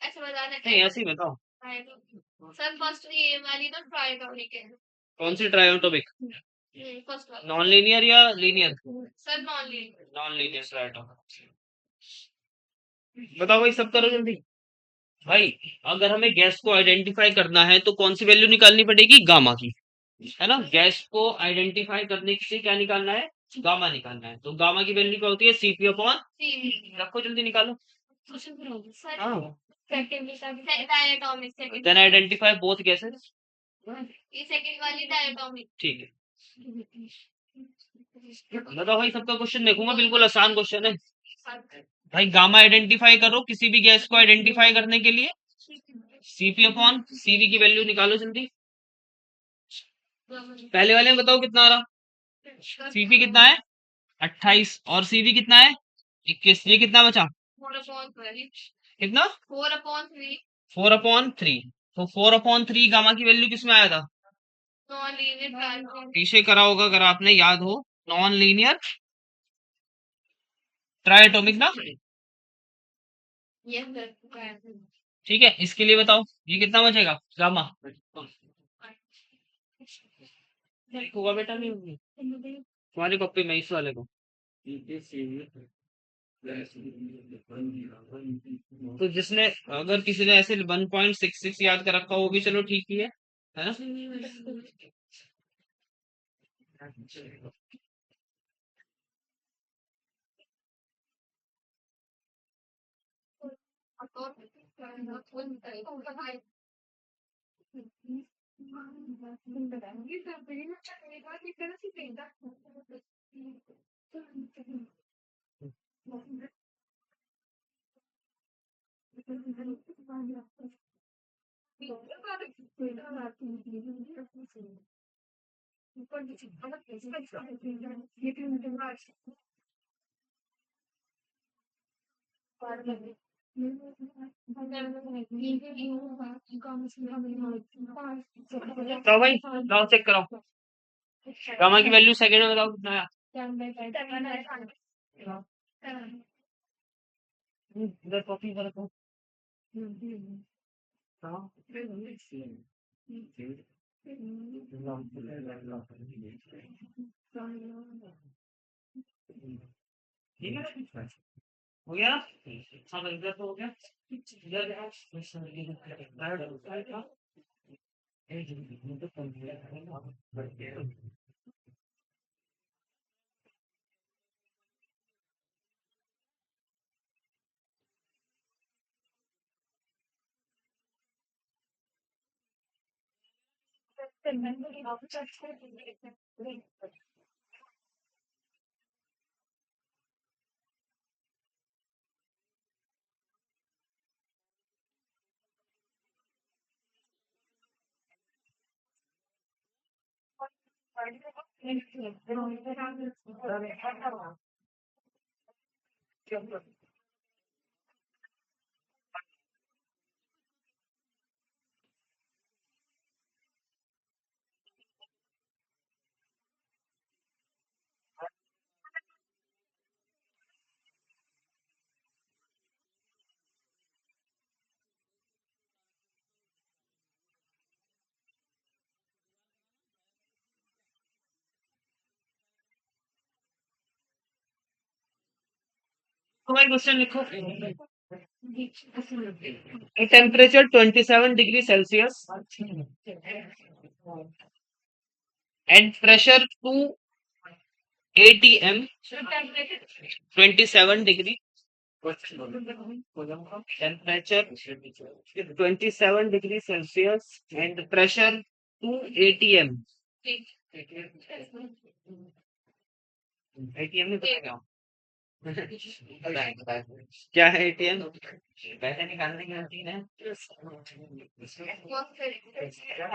ऐसे बताना नहीं, ऐसे ही बताओ सर, फर्स्ट ये वाली तो ट्राई करने के, कौन सी ट्राई टॉपिक, नॉन लीनियर या linear, sir non linear, non linear right. बताओ भाई, सब करो जल्दी भाई। अगर हमें गैस को आइडेंटिफाई करना है तो कौन सी वैल्यू निकालनी पड़ेगी, गामा की, है ना। गैस को आइडेंटिफाई करने के लिए क्या निकालना है, गामा निकालना है, तो गामा की वैल्यू क्या होती है? सीपी अपॉन, रखो जल्दी निकालो। हाँ, देन आइडेंटिफाई बोथ गैसेस। ठीक है, बताओ भाई, सबका क्वेश्चन देखूंगा, बिल्कुल आसान क्वेश्चन है भाई। गामा आइडेंटिफाई करो किसी भी गैस को आइडेंटिफाई करने के लिए, सीपी अपॉन सीवी की वैल्यू निकालो जल्दी। पहले वाले में बताओ कितना आ रहा? सीपी कितना है? 28, और सीवी कितना है? 21। ये कितना बचा? कितना? 4/3। तो 4/3 गामा की वैल्यू किस में आया था? पीछे करा होगा अगर आपने, याद हो। नॉन लीनियर ट्राइएटॉमिक ना। ठीक है, इसके लिए बताओ ये कितना बचेगा गामा? होगा बेटा, नहीं होगी तुम्हारी कॉपी में इस वाले को। तो जिसने, अगर किसी ने ऐसे 1.66 याद कर रखा होगी, चलो ठीक ही है ना? तो भाई लाओ चेक कराओ, गामा की वैल्यू सेकंड में बताओ कितना है? इधर कॉपी पर रखो। ठीक है, हो गया। हाँ भाई, इधर तो हो गया। इधर तो भाई क्वेश्चन लिखो। Temperature 27 degree Celsius and pressure 2 atm, 27 degree temperature 27 degree Celsius and pressure 2 atm। ATM नहीं पता क्या? क्या है एटीएम? पैसे निकालने की मशीन है।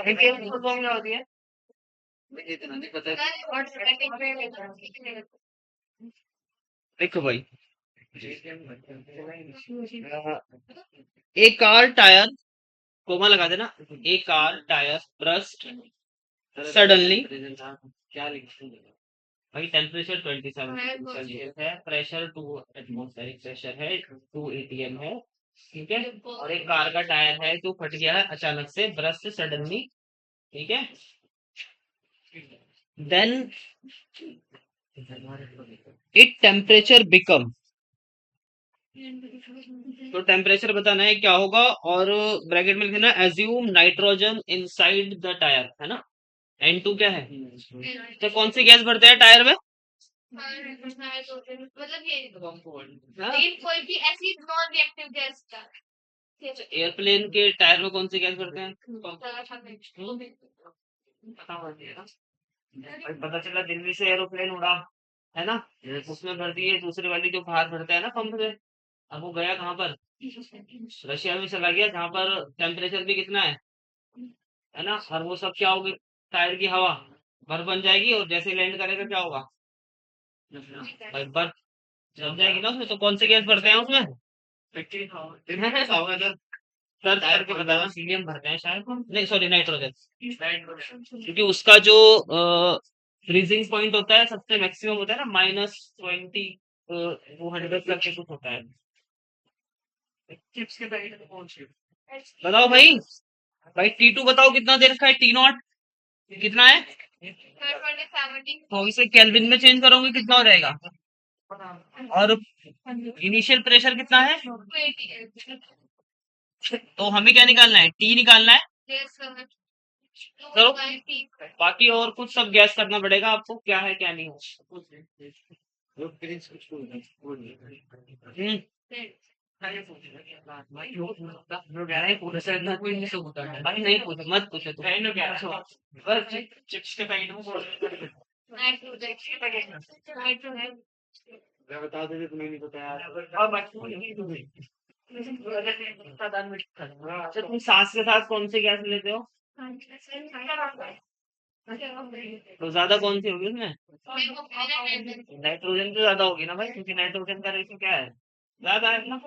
एटीएम की फुल फॉर्म क्या होती है? मुझे इतना नहीं पता। देखो भाई, एक कार टायर, कोमा लगा देना, एक कार टायर ब्रस्ट सडनली। क्या लिखा भाई? टेम्परेचर 27 है, प्रेशर 2 एटमॉस्फेरिक प्रेशर है, 2 atm है, ठीक है, और एक कार का टायर है जो फट गया है अचानक से, ब्रस्ट सडनली, ठीक है। देन इट टेम्परेचर बिकम, तो टेम्परेचर बताना है क्या होगा, और ब्रैकेट में लिखना assume nitrogen inside the tyre, है ना। N2 क्या है? तो कौन सी गैस भरते हैं टायर में? मतलब ये हाँ लेकिन कोई भी ऐसी नॉन रिएक्टिव गैस का एयरप्लेन के टायर में कौन सी गैस भरते हैं पता होना चाहिए ना भाई पता चला दिल्ली से एरोप्लेन उड़ा है ना उसमें भर दिए दूसरी वाली जो बाहर भरता है ना पंप से अब वो गया कहाँ पर रशिया में चला गया जहाँ पर टेम्परेचर भी कितना है ना और वो सब क्या होगी टायर की हवा बर्फ बन जाएगी और जैसे लैंड करेगा क्या होगा भाई बर्फ जम जाएगी ना उसमें तो कौन से गैस भरते हैं उसमें सर टायर के बताना हीलियम भरते हैं शायद नहीं सॉरी नाइट्रोजन क्योंकि उसका जो फ्रीजिंग पॉइंट होता है सबसे मैक्सिमम होता है ना -20 वो 100 तक के कुछ होता है बताओ भाई भाई T2 बताओ कितना दे रखा है T0 कितना है 2070 तो इसे केल्विन में चेंज करोगे कितना हो जाएगा और इनिशियल प्रेशर कितना है तो हमें क्या निकालना है टी निकालना है करो बाकी और कुछ सब गैस करना पड़ेगा आपको क्या है क्या नहीं हम्म भाई नहीं पूछो मत पूछो बस चिप्स के पैकेट में मैं बता दे तुम्हें नहीं पता यार अच्छा तुम सांस के साथ कौन सी गैस लेते हो तो ज्यादा कौन सी होगी उसमें नाइट्रोजन तो ज्यादा होगी ना भाई क्योंकि नाइट्रोजन का रेशो क्या है ज्यादा है ना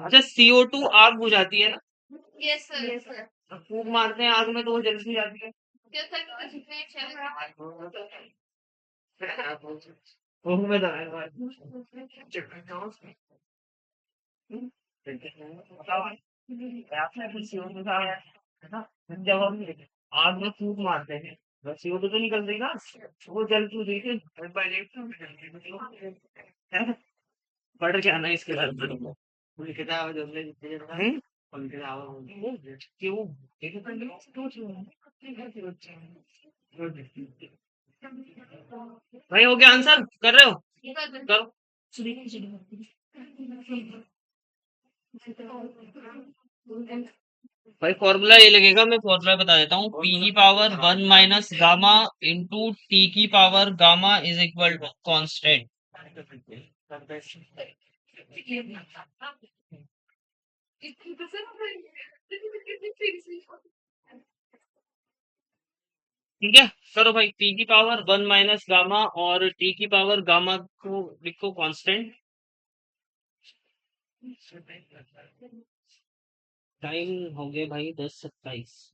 अच्छा CO2 आग बुझाती है ना यस सर फूंक मारते हैं आग में तो वो जल्दी जाती है यस सर फूंक में तो है आपने कुछ CO2 का है ना जब हम आग में फूंक मारते हैं CO2 तो निकल रही ना वो जल क्यों रही थी पढ़ के आना इसके बारे में हम्म? क्यों भाई हो गया आंसर कर रहे हो करो भाई फॉर्मूला ये लगेगा मैं फॉर्मूला बता देता हूँ पी की पावर 1 - गामा इंटू टी की power gamma is equal to constant ठीक है करो भाई पी की पावर 1 - गामा और टी की पावर गामा को लिखो कांस्टेंट टाइम हो गए भाई 10:27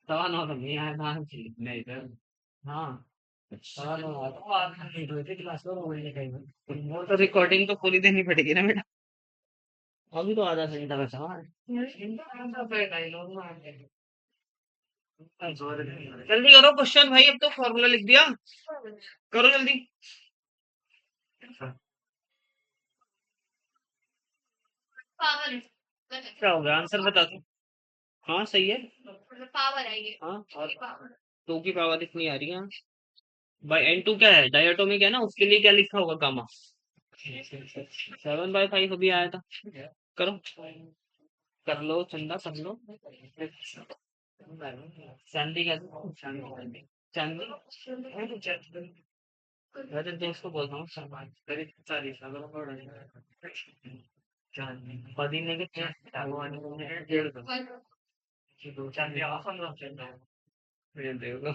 सवा नौ तो नहीं आया था नहीं सर हाँ सवा नौ वो तो रिकॉर्डिंग तो पूरी देनी पड़ेगी ना बेटा अभी तो आधा घंटा बचा है जल्दी करो क्वेश्चन भाई अब तो फॉर्मूला लिख दिया करो जल्दी पावर क्या हो गया आंसर बता दो हाँ सही है पावर है ये हाँ और पावर 2 की पावर इतनी आ रही है भाई N2 क्या है डायटोमिक है ना उसके लिए क्या लिखा होगा गामा 7/5 अभी आया था करो कर लो चंदा कर लो चांदी क्या चांदी मैं तो दोस्त को बोल रहा हूँ पदीने के डेढ़ दो चांदी देखो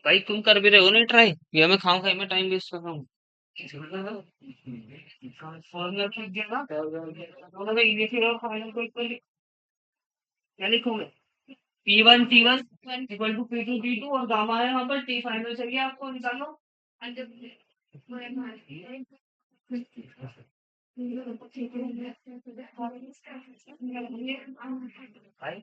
भाई तुम कर भी रहे हो ना ट्राई ये मैं खाऊं खाई में टाइम वेस्ट कर रहा हूँ फॉर्मूला ठीक देगा दोनों में इनिशियल और फाइनल को इक्वल क्या लिखोगे P1 T1 equal to P2 T2 और गामा है वहां पर T फाइनल चाहिए आपको निकालो भाई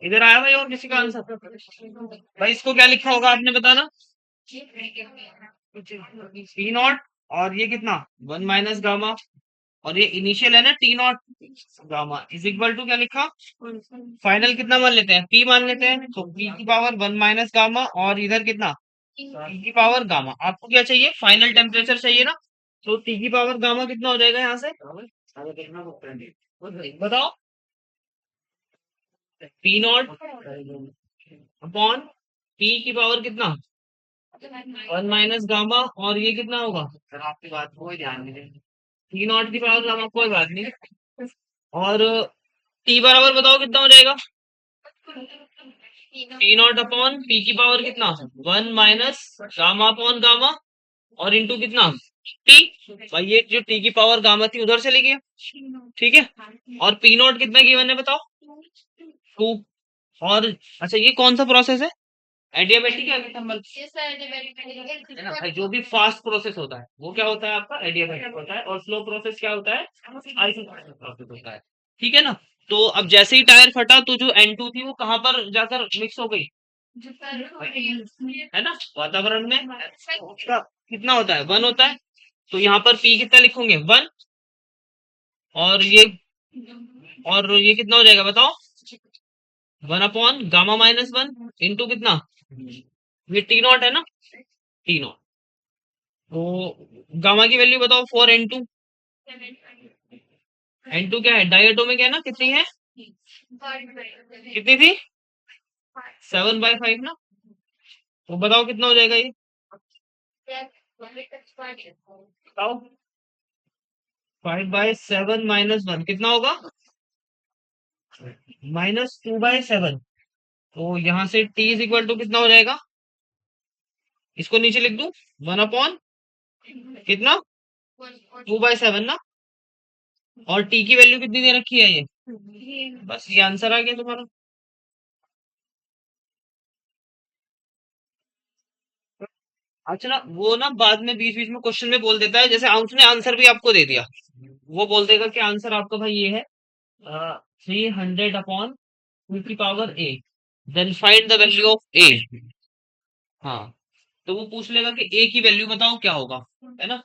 इधर आया भाई और किसी का आंसर? भाई इसको क्या लिखा होगा आपने बताना? टी नॉट और ये कितना 1 - गामा और ये इनिशियल है ना T naught gamma is equal to क्या लिखा? फाइनल कितना मान लेते हैं? पी मान लेते हैं तो पी की पावर 1 - गामा और इधर कितना टी की पावर गामा। आपको क्या चाहिए? फाइनल टेम्परेचर चाहिए ना। तो टी की पावर गामा कितना हो जाएगा यहाँ से? बताओ। पी नॉट अपॉन पी की पावर कितना 1 - गामा और ये कितना होगा? सर आपकी बात को ध्यान नहीं देंगे। टी नॉट की पावर गामा कोई बात नहीं। और टी बराबर बताओ कितना हो जाएगा? टी नॉट अपॉन पी की पावर कितना 1 - गामा अपॉन गामा और इंटू कितना टी। भाई ये जो टी की पावर गामा थी उधर चली गई। ठीक है। और पी नॉट कितना गिवन है बताओ? 2। और अच्छा ये कौन सा प्रोसेस है? एडियाबेटिक या थर्मल? है ना भाई, जो भी फास्ट प्रोसेस होता है वो क्या होता है आपका? एडियाबेटिक होता है। और स्लो प्रोसेस क्या होता है? आइसोथर्मल प्रोसेस होता है। ठीक है ना। तो अब जैसे ही टायर फटा तो जो N2 थी वो कहाँ पर जाकर मिक्स हो गई? है ना, वातावरण में। उसका कितना होता है? 1 होता है। तो यहाँ पर पी कितना लिखोगे? 1। और ये कितना हो जाएगा बताओ? 1/गामा-1 इंटू कितना? ये टी नॉट है ना, टी नॉट। तो गामा की वैल्यू बताओ 4 N2। N2 क्या है? डायटोमिक है ना, कितनी है? कितनी थी? 7/5 ना। तो बताओ कितना हो जाएगा ये? बताओ। 5/7 - 1 कितना होगा? -2/7। तो यहाँ से t इज इक्वल टू कितना हो जाएगा? इसको नीचे लिख दूं 1 अपॉन कितना 2/7 ना। और t की वैल्यू कितनी दे रखी है ये? बस ये आंसर आ गया तुम्हारा। अच्छा ना, वो ना बाद में बीच बीच में क्वेश्चन में बोल देता है, जैसे उसने आंसर भी आपको दे दिया, वो बोल देगा कि आंसर आपका भाई ये है 300/2 की power a। Then find the value of a। हाँ, तो वो पूछ लेगा कि a की वैल्यू बताओ क्या होगा, है ना।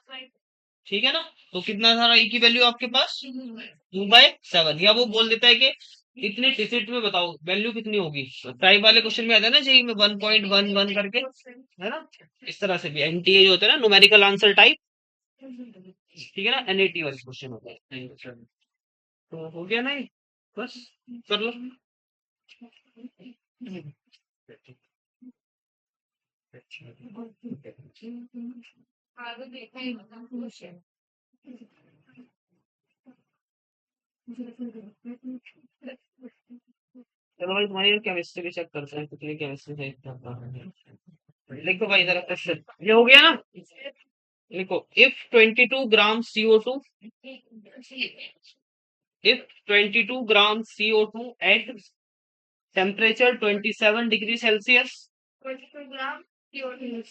ठीक है ना। तो कितना सारा a की वैल्यू आपके पास 2/7, या वो बोल देता है कि इतने डिजिट में बताओ वैल्यू कितनी होगी। टाइप वाले क्वेश्चन में आता है ना जी में 1.11 करके, है ना। इस तरह से भी एनटीए जो होता है ना, न्यूमेरिकल आंसर टाइप। ठीक है ना, एनएटी वाले क्वेश्चन होता है। तो हो गया ना ये, बस कर लो। चलो भाई तुम्हारी केमिस्ट्री भी चेक करते हैं, कितनी केमिस्ट्री सही कर पा रहे हैं। लिखो भाई जरा क्वेश्चन, ये हो गया ना। लिखो, if 22 gram CO2, if 22 grams CO2 at temperature 27 degrees Celsius,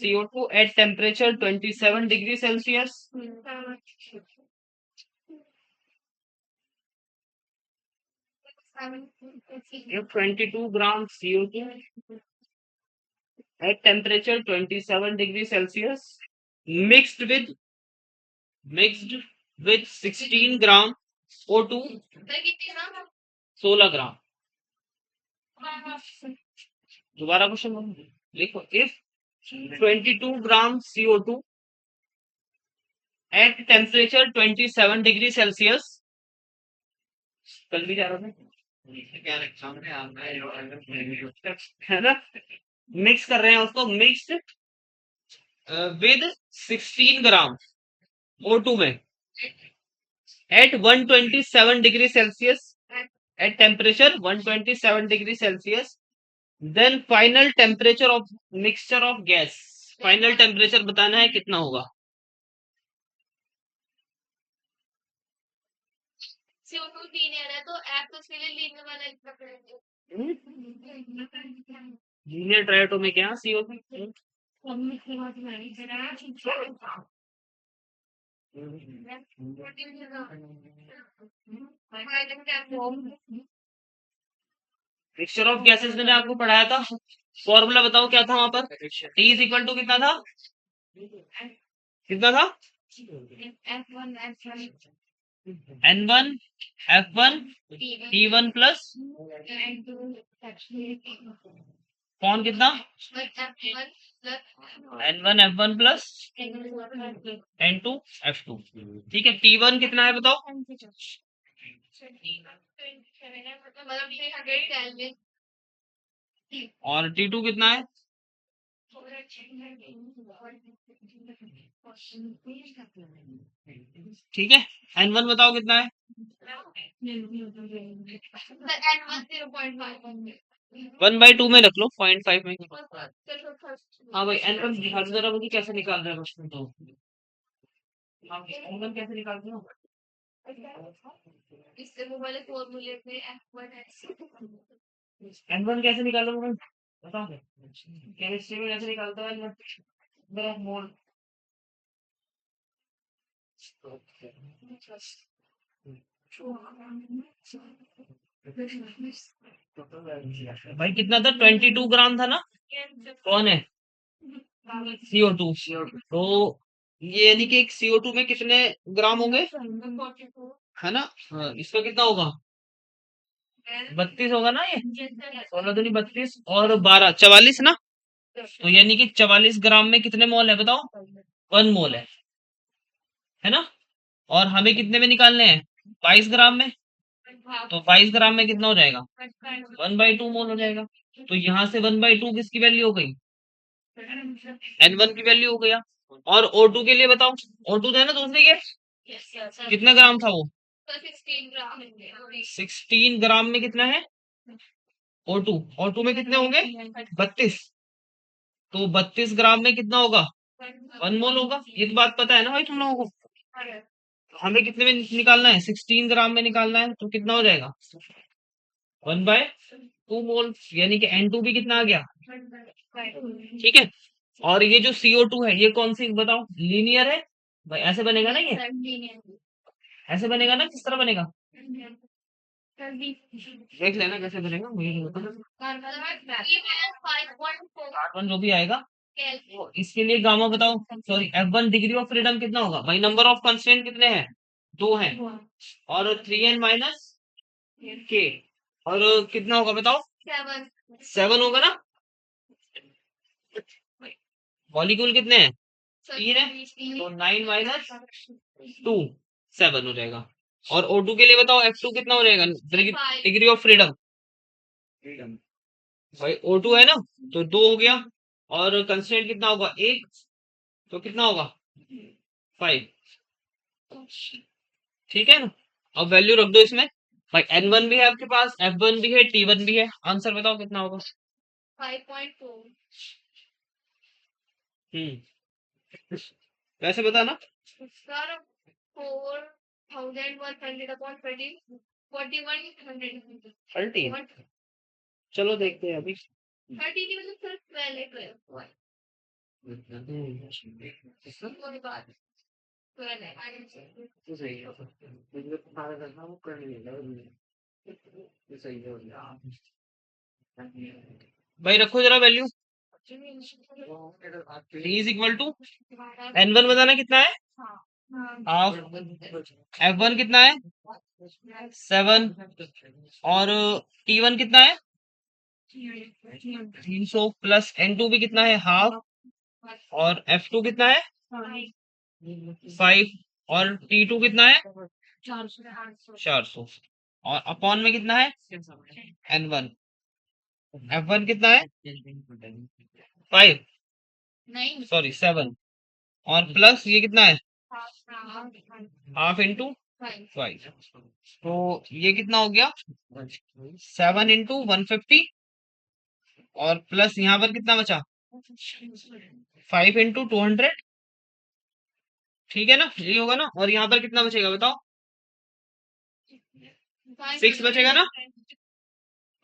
CO2 at temperature 27 degrees Celsius, if 22 grams CO2 at temperature 27 degrees Celsius mixed with 16 gram O2, 16 ग्राम। दोबारा क्वेश्चन लिखो, if 22 gram CO2 at temperature 27 degree Celsius, कल भी जा रहा था क्या exam में है ना, मिक्स कर रहे हैं उसको, मिक्स्ड विद 16 ग्राम O2 में, at 127 degree Celsius, at temperature 127 degree Celsius, then final temperature of mixture of gas, final temperature बताना है कितना होगा। CO2 लीनियर है तो F तो इसके लिए लीनियर वाला लिखना पड़ेगा। लीनियर ट्राइटो में क्या CO2 मिक्सचर ऑफ गैसेस मैंने आपको पढ़ाया था, फॉर्मूला बताओ क्या था वहां पर, T इज इक्वल टू कितना था, कितना था N1 F1 T1 प्लस कौन कितना N1 F1 plus N2 F2, ठीक है। T1 कितना है बताओ, और T2 कितना है, ठीक है। N1 बताओ कितना है, 1/2 में रख लो, 0.5 में। हाँ भाई N1 दिखा दो जरा मुझे कैसे निकाल रहे हो उसमें, तो N1 कैसे निकालते हो, इससे वो वाले फॉर्मूले में F1 है। N1 कैसे निकालोगे बताओ, केमिस्ट्री में कैसे निकालता है N1 मोल, भाई कितना था 22 ग्राम था ना, कौन है CO2, तो ये यानी कि एक CO2 में कितने ग्राम होंगे, है ना, हाँ, इसका कितना होगा 32 होगा ना, ये 16 दूनी 32 और 12 44 ना, तो यानी कि 44 ग्राम में कितने मोल है बताओ, 1 मोल है ना, और हमें कितने में निकालने हैं 22 ग्राम में, तो 22 ग्राम में कितना हो जाएगा 1/2 मोल हो जाएगा, तो यहाँ से 1/2 किसकी वैल्यू हो गई, N1 की वैल्यू हो गया। और O2 के लिए बताओ, O2 था ना दूसरे के, कितना ग्राम था वो 16 ग्राम में कितना है O2 में कितने होंगे 32, तो 32 ग्राम में कितना होगा 1 मोल होगा, ये तो बात पता है ना भाई तुम लोगों को, तो हमें कितने में निकालना है 16 ग्राम में निकालना है, तो कितना हो जाएगा 1/2 मोल, यानी कि N2 भी कितना आ गया, ठीक है। और ये जो CO2 है ये कौन सी बताओ, लीनियर है भाई, ऐसे बनेगा ना, ये ऐसे बनेगा ना, किस तरह बनेगा देख लेना कैसे बनेगा, मुझे नहीं पता, कार्बन जो भी आएगा, तो इसके लिए गामा बताओ, sorry F1 degree of freedom कितना होगा भाई, नंबर ऑफ कंस्ट्रेंट कितने हैं 2 हैं, और 3n माइनस k, और कितना होगा बताओ 7 होगा ना, मॉलिक्यूल कितने हैं 3 है, तो 9 माइनस 2 7 हो जाएगा। और O2 के लिए बताओ F2 कितना हो जाएगा, डिग्री ऑफ फ्रीडम, भाई O2 है ना, तो 2 हो गया, और कंस्टेंट कितना होगा 1, तो कितना होगा 5, ठीक है ना। अब वैल्यू रख दो इसमें, भाई N1 भी है आपके पास, F1 भी है, T1 भी है, आंसर बताओ कितना होगा 5.4 वैसे बताना, सर 4,100 अपॉन 20 4100 30, चलो देखते हैं अभी 30 की मतलब सिर्फ 12 है 12 कोई बात 12 है आगे से भाई रखो जरा value, T is equal to N1 बताना कितना है हाफ, F1 कितना है 7, और T1 कितना है 300 प्लस N2 भी कितना है हाफ, और F2 कितना है 5, और T2 कितना है 400, और अपॉन में कितना है N1, F1 कितना है 5 नहीं सॉरी 7, और प्लस ये कितना है हाफ इंटू 5। तो ये कितना हो गया 7 इंटू 150 और प्लस यहाँ पर कितना बचा 5 इंटू 200। ठीक है ना, यही होगा ना। और यहाँ पर कितना बचेगा बताओ 6 बचेगा ना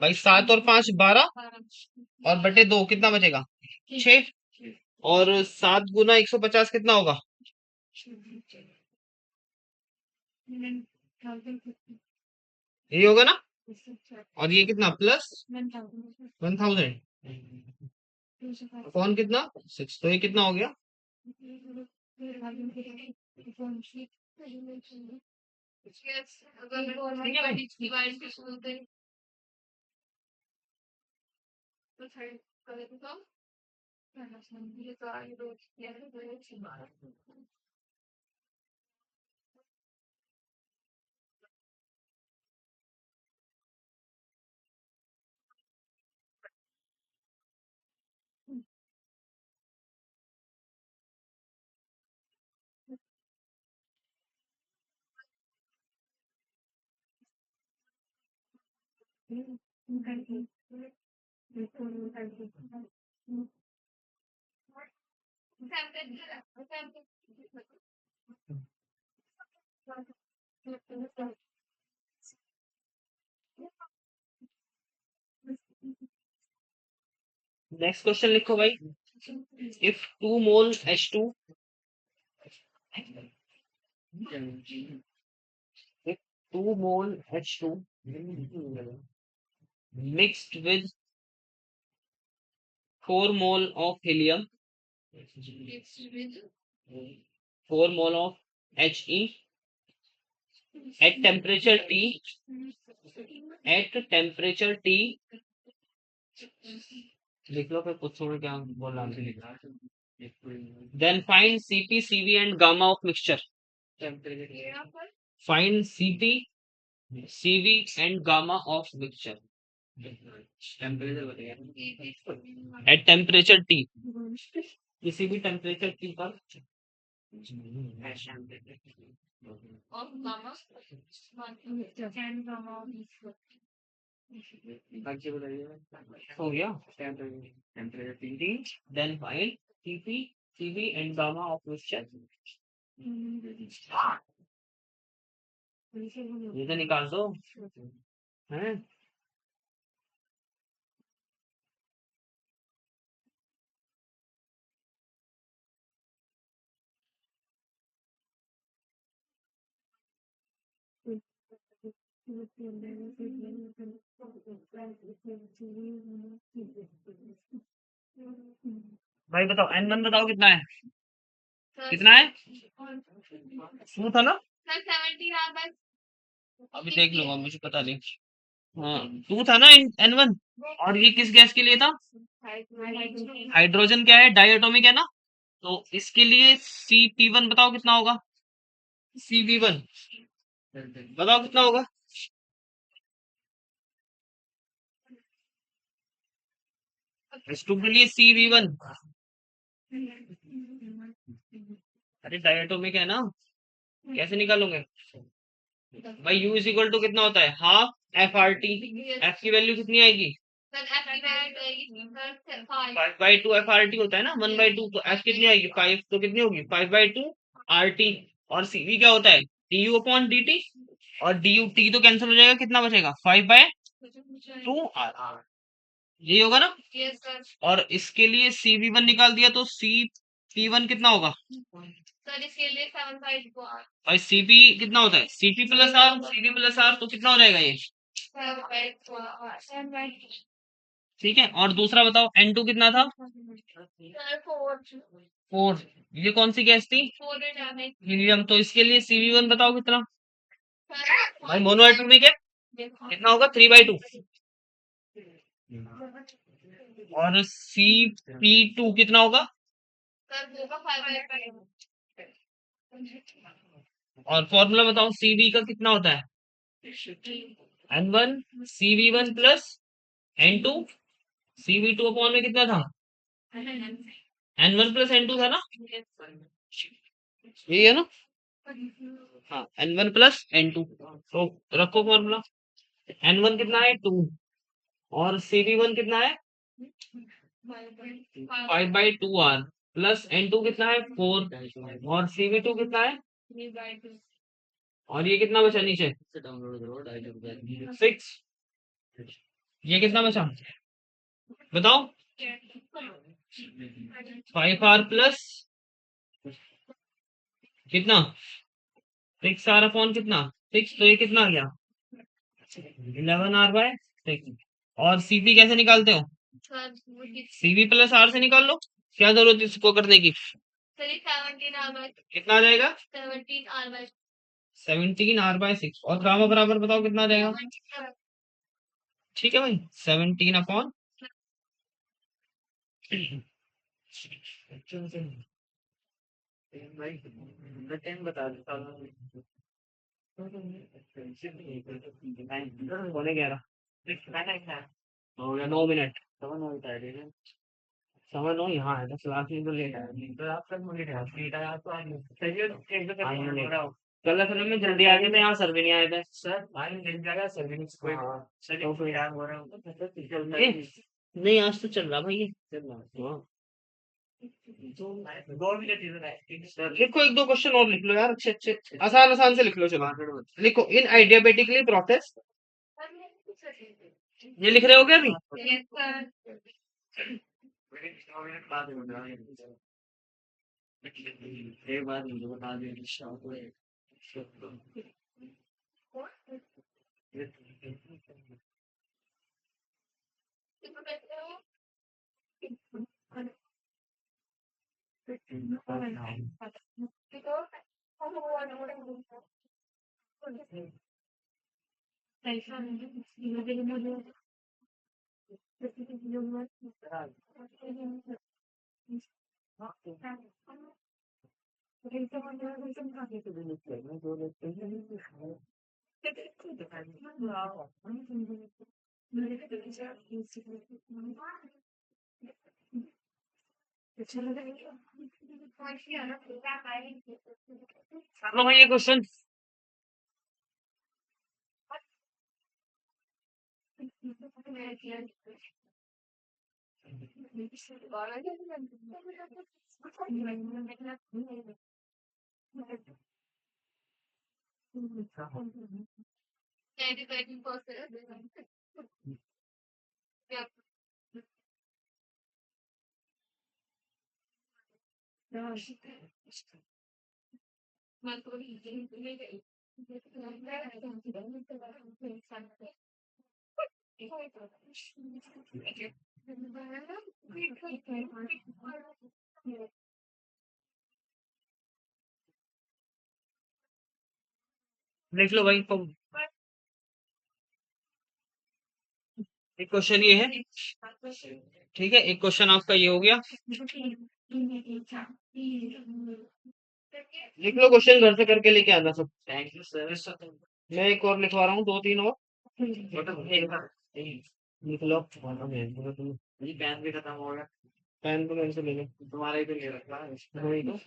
भाई। 7 और 5 12 और बटे 2 कितना बचेगा 6। और 7 गुना 150 कितना होगा यही होगा ना। और ये कितना प्लस 1000 कौन कितना 6। तो ये कितना हो गया ठीक है भाई। नेक्स्ट क्वेश्चन लिखो भाई। If 2 mole H2 if 2 mole H2 mixed with 4 mole of helium, 4 mole of He at temperature T, लिख लो फिर कुछ थोड़ा क्या बोल रहा हूँ। Then find Cp, Cv and gamma of mixture. Find Cp, Cv and gamma of mixture at temperature T. किसी भी टेम्परेचर T पर हो गया temperature T। Then find Cp, Cv and gamma of mixture. ये तो निकाल दो हैं। भाई बताओ N1 बताओ कितना है कितना है 2 था ना। अभी देख लूंगा मुझे पता नहीं। हाँ 2 था ना N1। और ये किस गैस के लिए था हाइड्रोजन क्या है डायटोमिक है ना। तो इसके लिए Cp1 बताओ कितना होगा Cv1 बताओ कितना होगा। H2 के लिए Cv1 अरे डायटोमिक है ना कैसे निकालोगे भाई U इज इक्वल टू कितना होता है हाफ FRT। F की वैल्यू कितनी आएगी 5/2 FRT होता है ना 1/2। तो F कितनी आएगी 5 तो कितनी होगी 5/2 RT। और CV क्या होता है DU/dt और DUT तो कैंसिल हो जाएगा कितना बचेगा 5/2 R। यही होगा ना। और इसके लिए CV1 निकाल दिया तो CP1 कितना होगा भाई CP कितना होता है CP+R तो कितना हो जाएगा ये ठीक है। और दूसरा बताओ N2 कितना था 4। ये कौन सी गैस थी हीलियम। तो इसके लिए CV1 बताओ कितना भाई मोनोएटॉमिक है कितना होगा 3/2। और CP2 कितना होगा और फॉर्मूला बताओ CV का कितना होता है N1 CV1 plus N2 CV2 upon में कितना था N1 प्लस N2 था ना यही है ना। हाँ N1 प्लस N2, तो रखो फॉर्मूला। N1 कितना है 2 और CV1 कितना है 5/2R प्लस N2 कितना है 4 और CV2 कितना है, और ये कितना बचा नीचे 6, ये कितना बचा बताओ 5R प्लस कितना 6R अपॉन कितना 6, तो ये कितना आ गया 11R/6। और सीपी कैसे निकालते हो, सीवी प्लस आर से निकाल लो, क्या जरूरत है इसको करने की, कितना आ जाएगा 17R/6 और गामा बराबर बताओ कितना आ जाएगा। ठीक है भाई 17 10 बता देता हूँ। पौने 11 हो गया 9 मिनट। समझ लो यहाँ है 10 लाख तो लेट आया तो आप सब लेट आया लेट आया तो कल असल में जल्दी आ गए थे, यहाँ सर भी नहीं आए थे सर, आज मिल जाएगा सर भी नहीं कोई सर तो फिर यार हो रहा हूँ नहीं आज तो चल रहा भाई ये चल रहा हाँ। 2 मिनट लिखो, एक दो क्वेश्चन और लिख लो यार, अच्छे अच्छे आसान आसान से लिख लो, चलो लिखो इन आइडियाबेटिकली प्रोसेस, ये लिख रहे हो क्या अभी एक बार मुझे बता दें चलो भाई ये क्वेश्चन लिख लो भाई, तो एक क्वेश्चन ये है, ठीक है एक क्वेश्चन आपका ये हो गया, लिख लो क्वेश्चन घर से करके लेके आना सब। थैंक यू सर, मैं एक और लिखवा रहा हूँ, 2-3 और लिख लो। पेन भी खत्म हो गया, पेन तो मेरे से ले लो, तुम्हारा ही तो ले रखा है वही तो,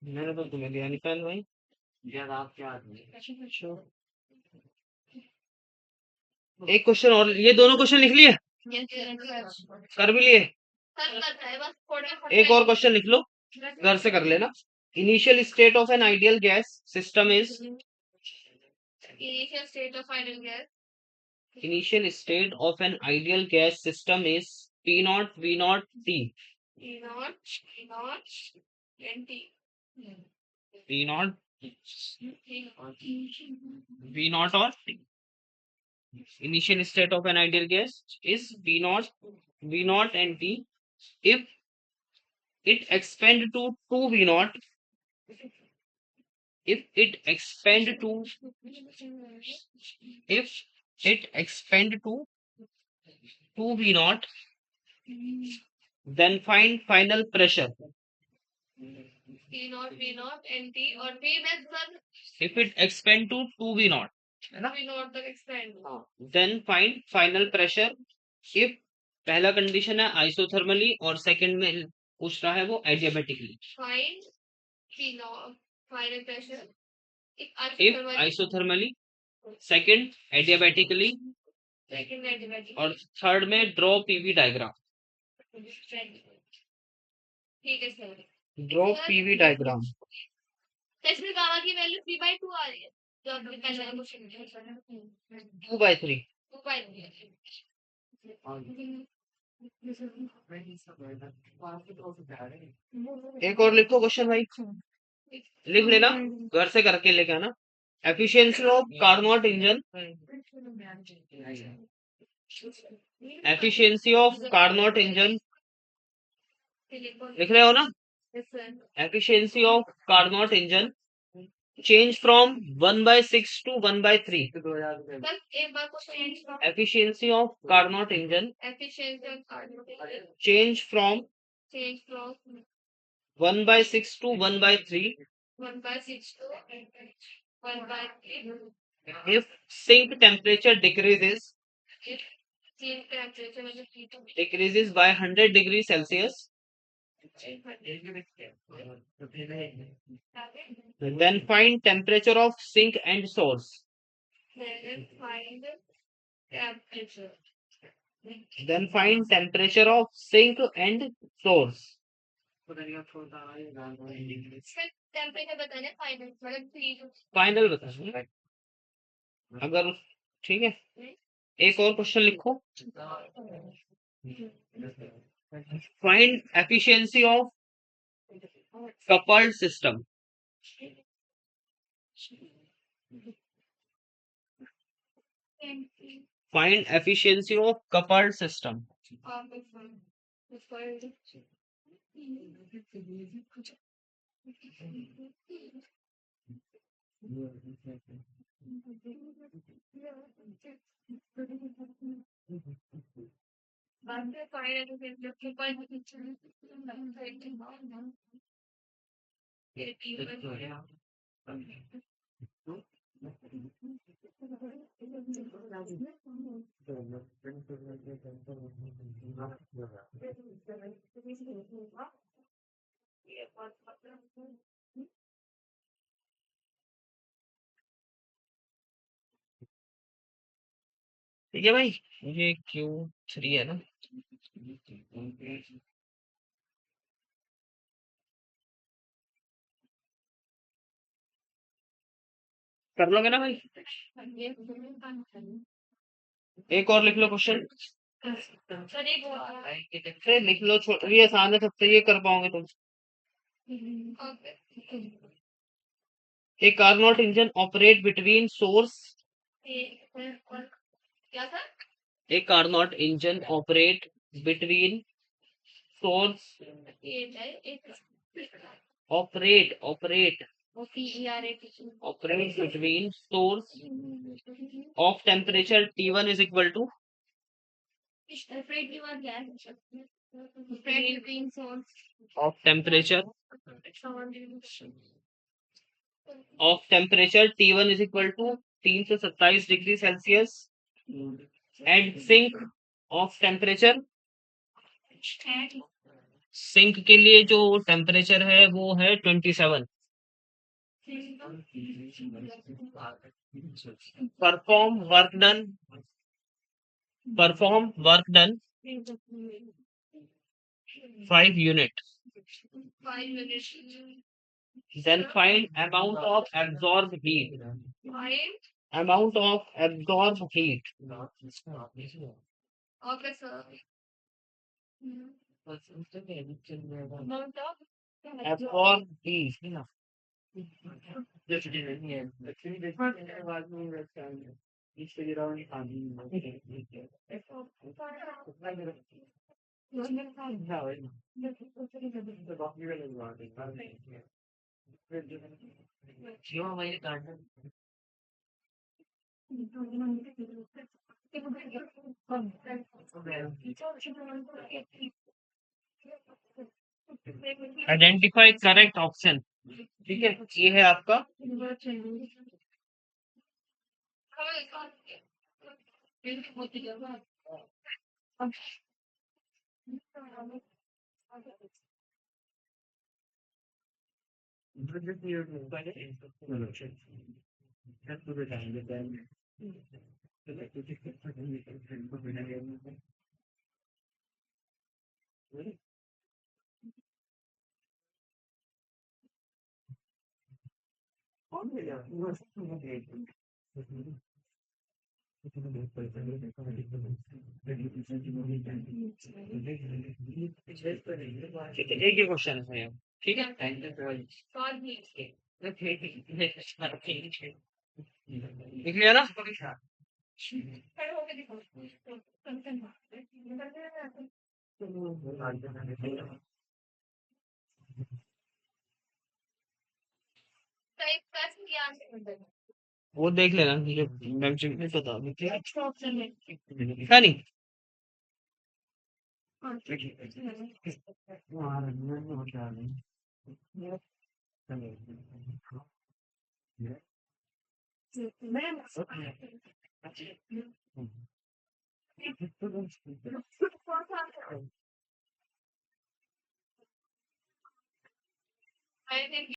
मैंने तो तुम्हें दिया नहीं पेन भाई, यार आप क्या आदमी हैं। एक क्वेश्चन और, ये दोनों क्वेश्चन लिख लिए कर भी लिए, एक और क्वेश्चन लिख लो घर से कर लेना। Initial state of an ideal gas system is, initial state of an ideal gas system is P naught V naught T. P naught V naught or T. Initial state of an ideal gas is P naught V naught and T. If it expand to 2 V naught, if it expand to if it expand to 2 V naught, then find final pressure. P naught, V naught, and T और P में sir if it expand to 2 V naught है ना, V naught तक expand हाँ, then find final pressure if पहला condition है isothermally और second में पूछ रहा है वो adiabatically, find P naught final pressure if isothermally, second adiabatically, second adiabatic और थर्ड में ड्रॉ पीवी डायग्राम। ठीक है सर। Draw PV diagram. इसमें गामा की वैल्यू 3/2 आ रही है जो आपने पहले वाला क्वेश्चन में 2/3। 2/3 एक और लिखो क्वेश्चन भाई, लिख लेना, घर से करके लेके आना। Efficiency of Carnot engine, efficiency of Carnot engine लिख रहे हो ना? Efficiency of Carnot engine change from 1/6 to 1/3। एक बार को change efficiency of Carnot engine efficiency of carbon change from change from 1/6 to 1/3 1/6 to 1/3 if sink temperature decreases temperature में decreases by 100 degrees Celsius, then find temperature of sink and source. find temperature Then find temperature of sink and source. Temperature बताना final मतलब final बताना अगर ठीक है। एक और question लिखो, find efficiency of coupled system. Find efficiency of coupled system. ठीक है भाई, ये Q3 है ना। कर लोगे ना भाई? एक और लिख लो क्वेश्चन, लिख लो, ये आसान है सबसे, ये कर पाओगे तुम। A Carnot engine operate between source. क्या था? A Carnot engine operate between source. Operate operate between source of temperature T1 is equal to of temperature T1 is equal to 327 degree Celsius and sink of temperature, sink के लिए जो temperature है वो है 27। Perform work done 5 unit. Then find amount of absorbed heat. Amount of absorbed heat. Okay, sir. Absorbed heat. Identify correct option. ठीक है, ये है आपका ठीक है, एक ही क्वेश्चन है सही है। ठीक है। और भी लिख लिया ना? खड़े होके दिखाओ तो एक प्रश्न की आंसर कर देना वो देख लेना, मुझे मैं नहीं पता अभी। नेक्स्ट ऑप्शन है है नहीं? हाँ मैं कौन सा आंसर है? I think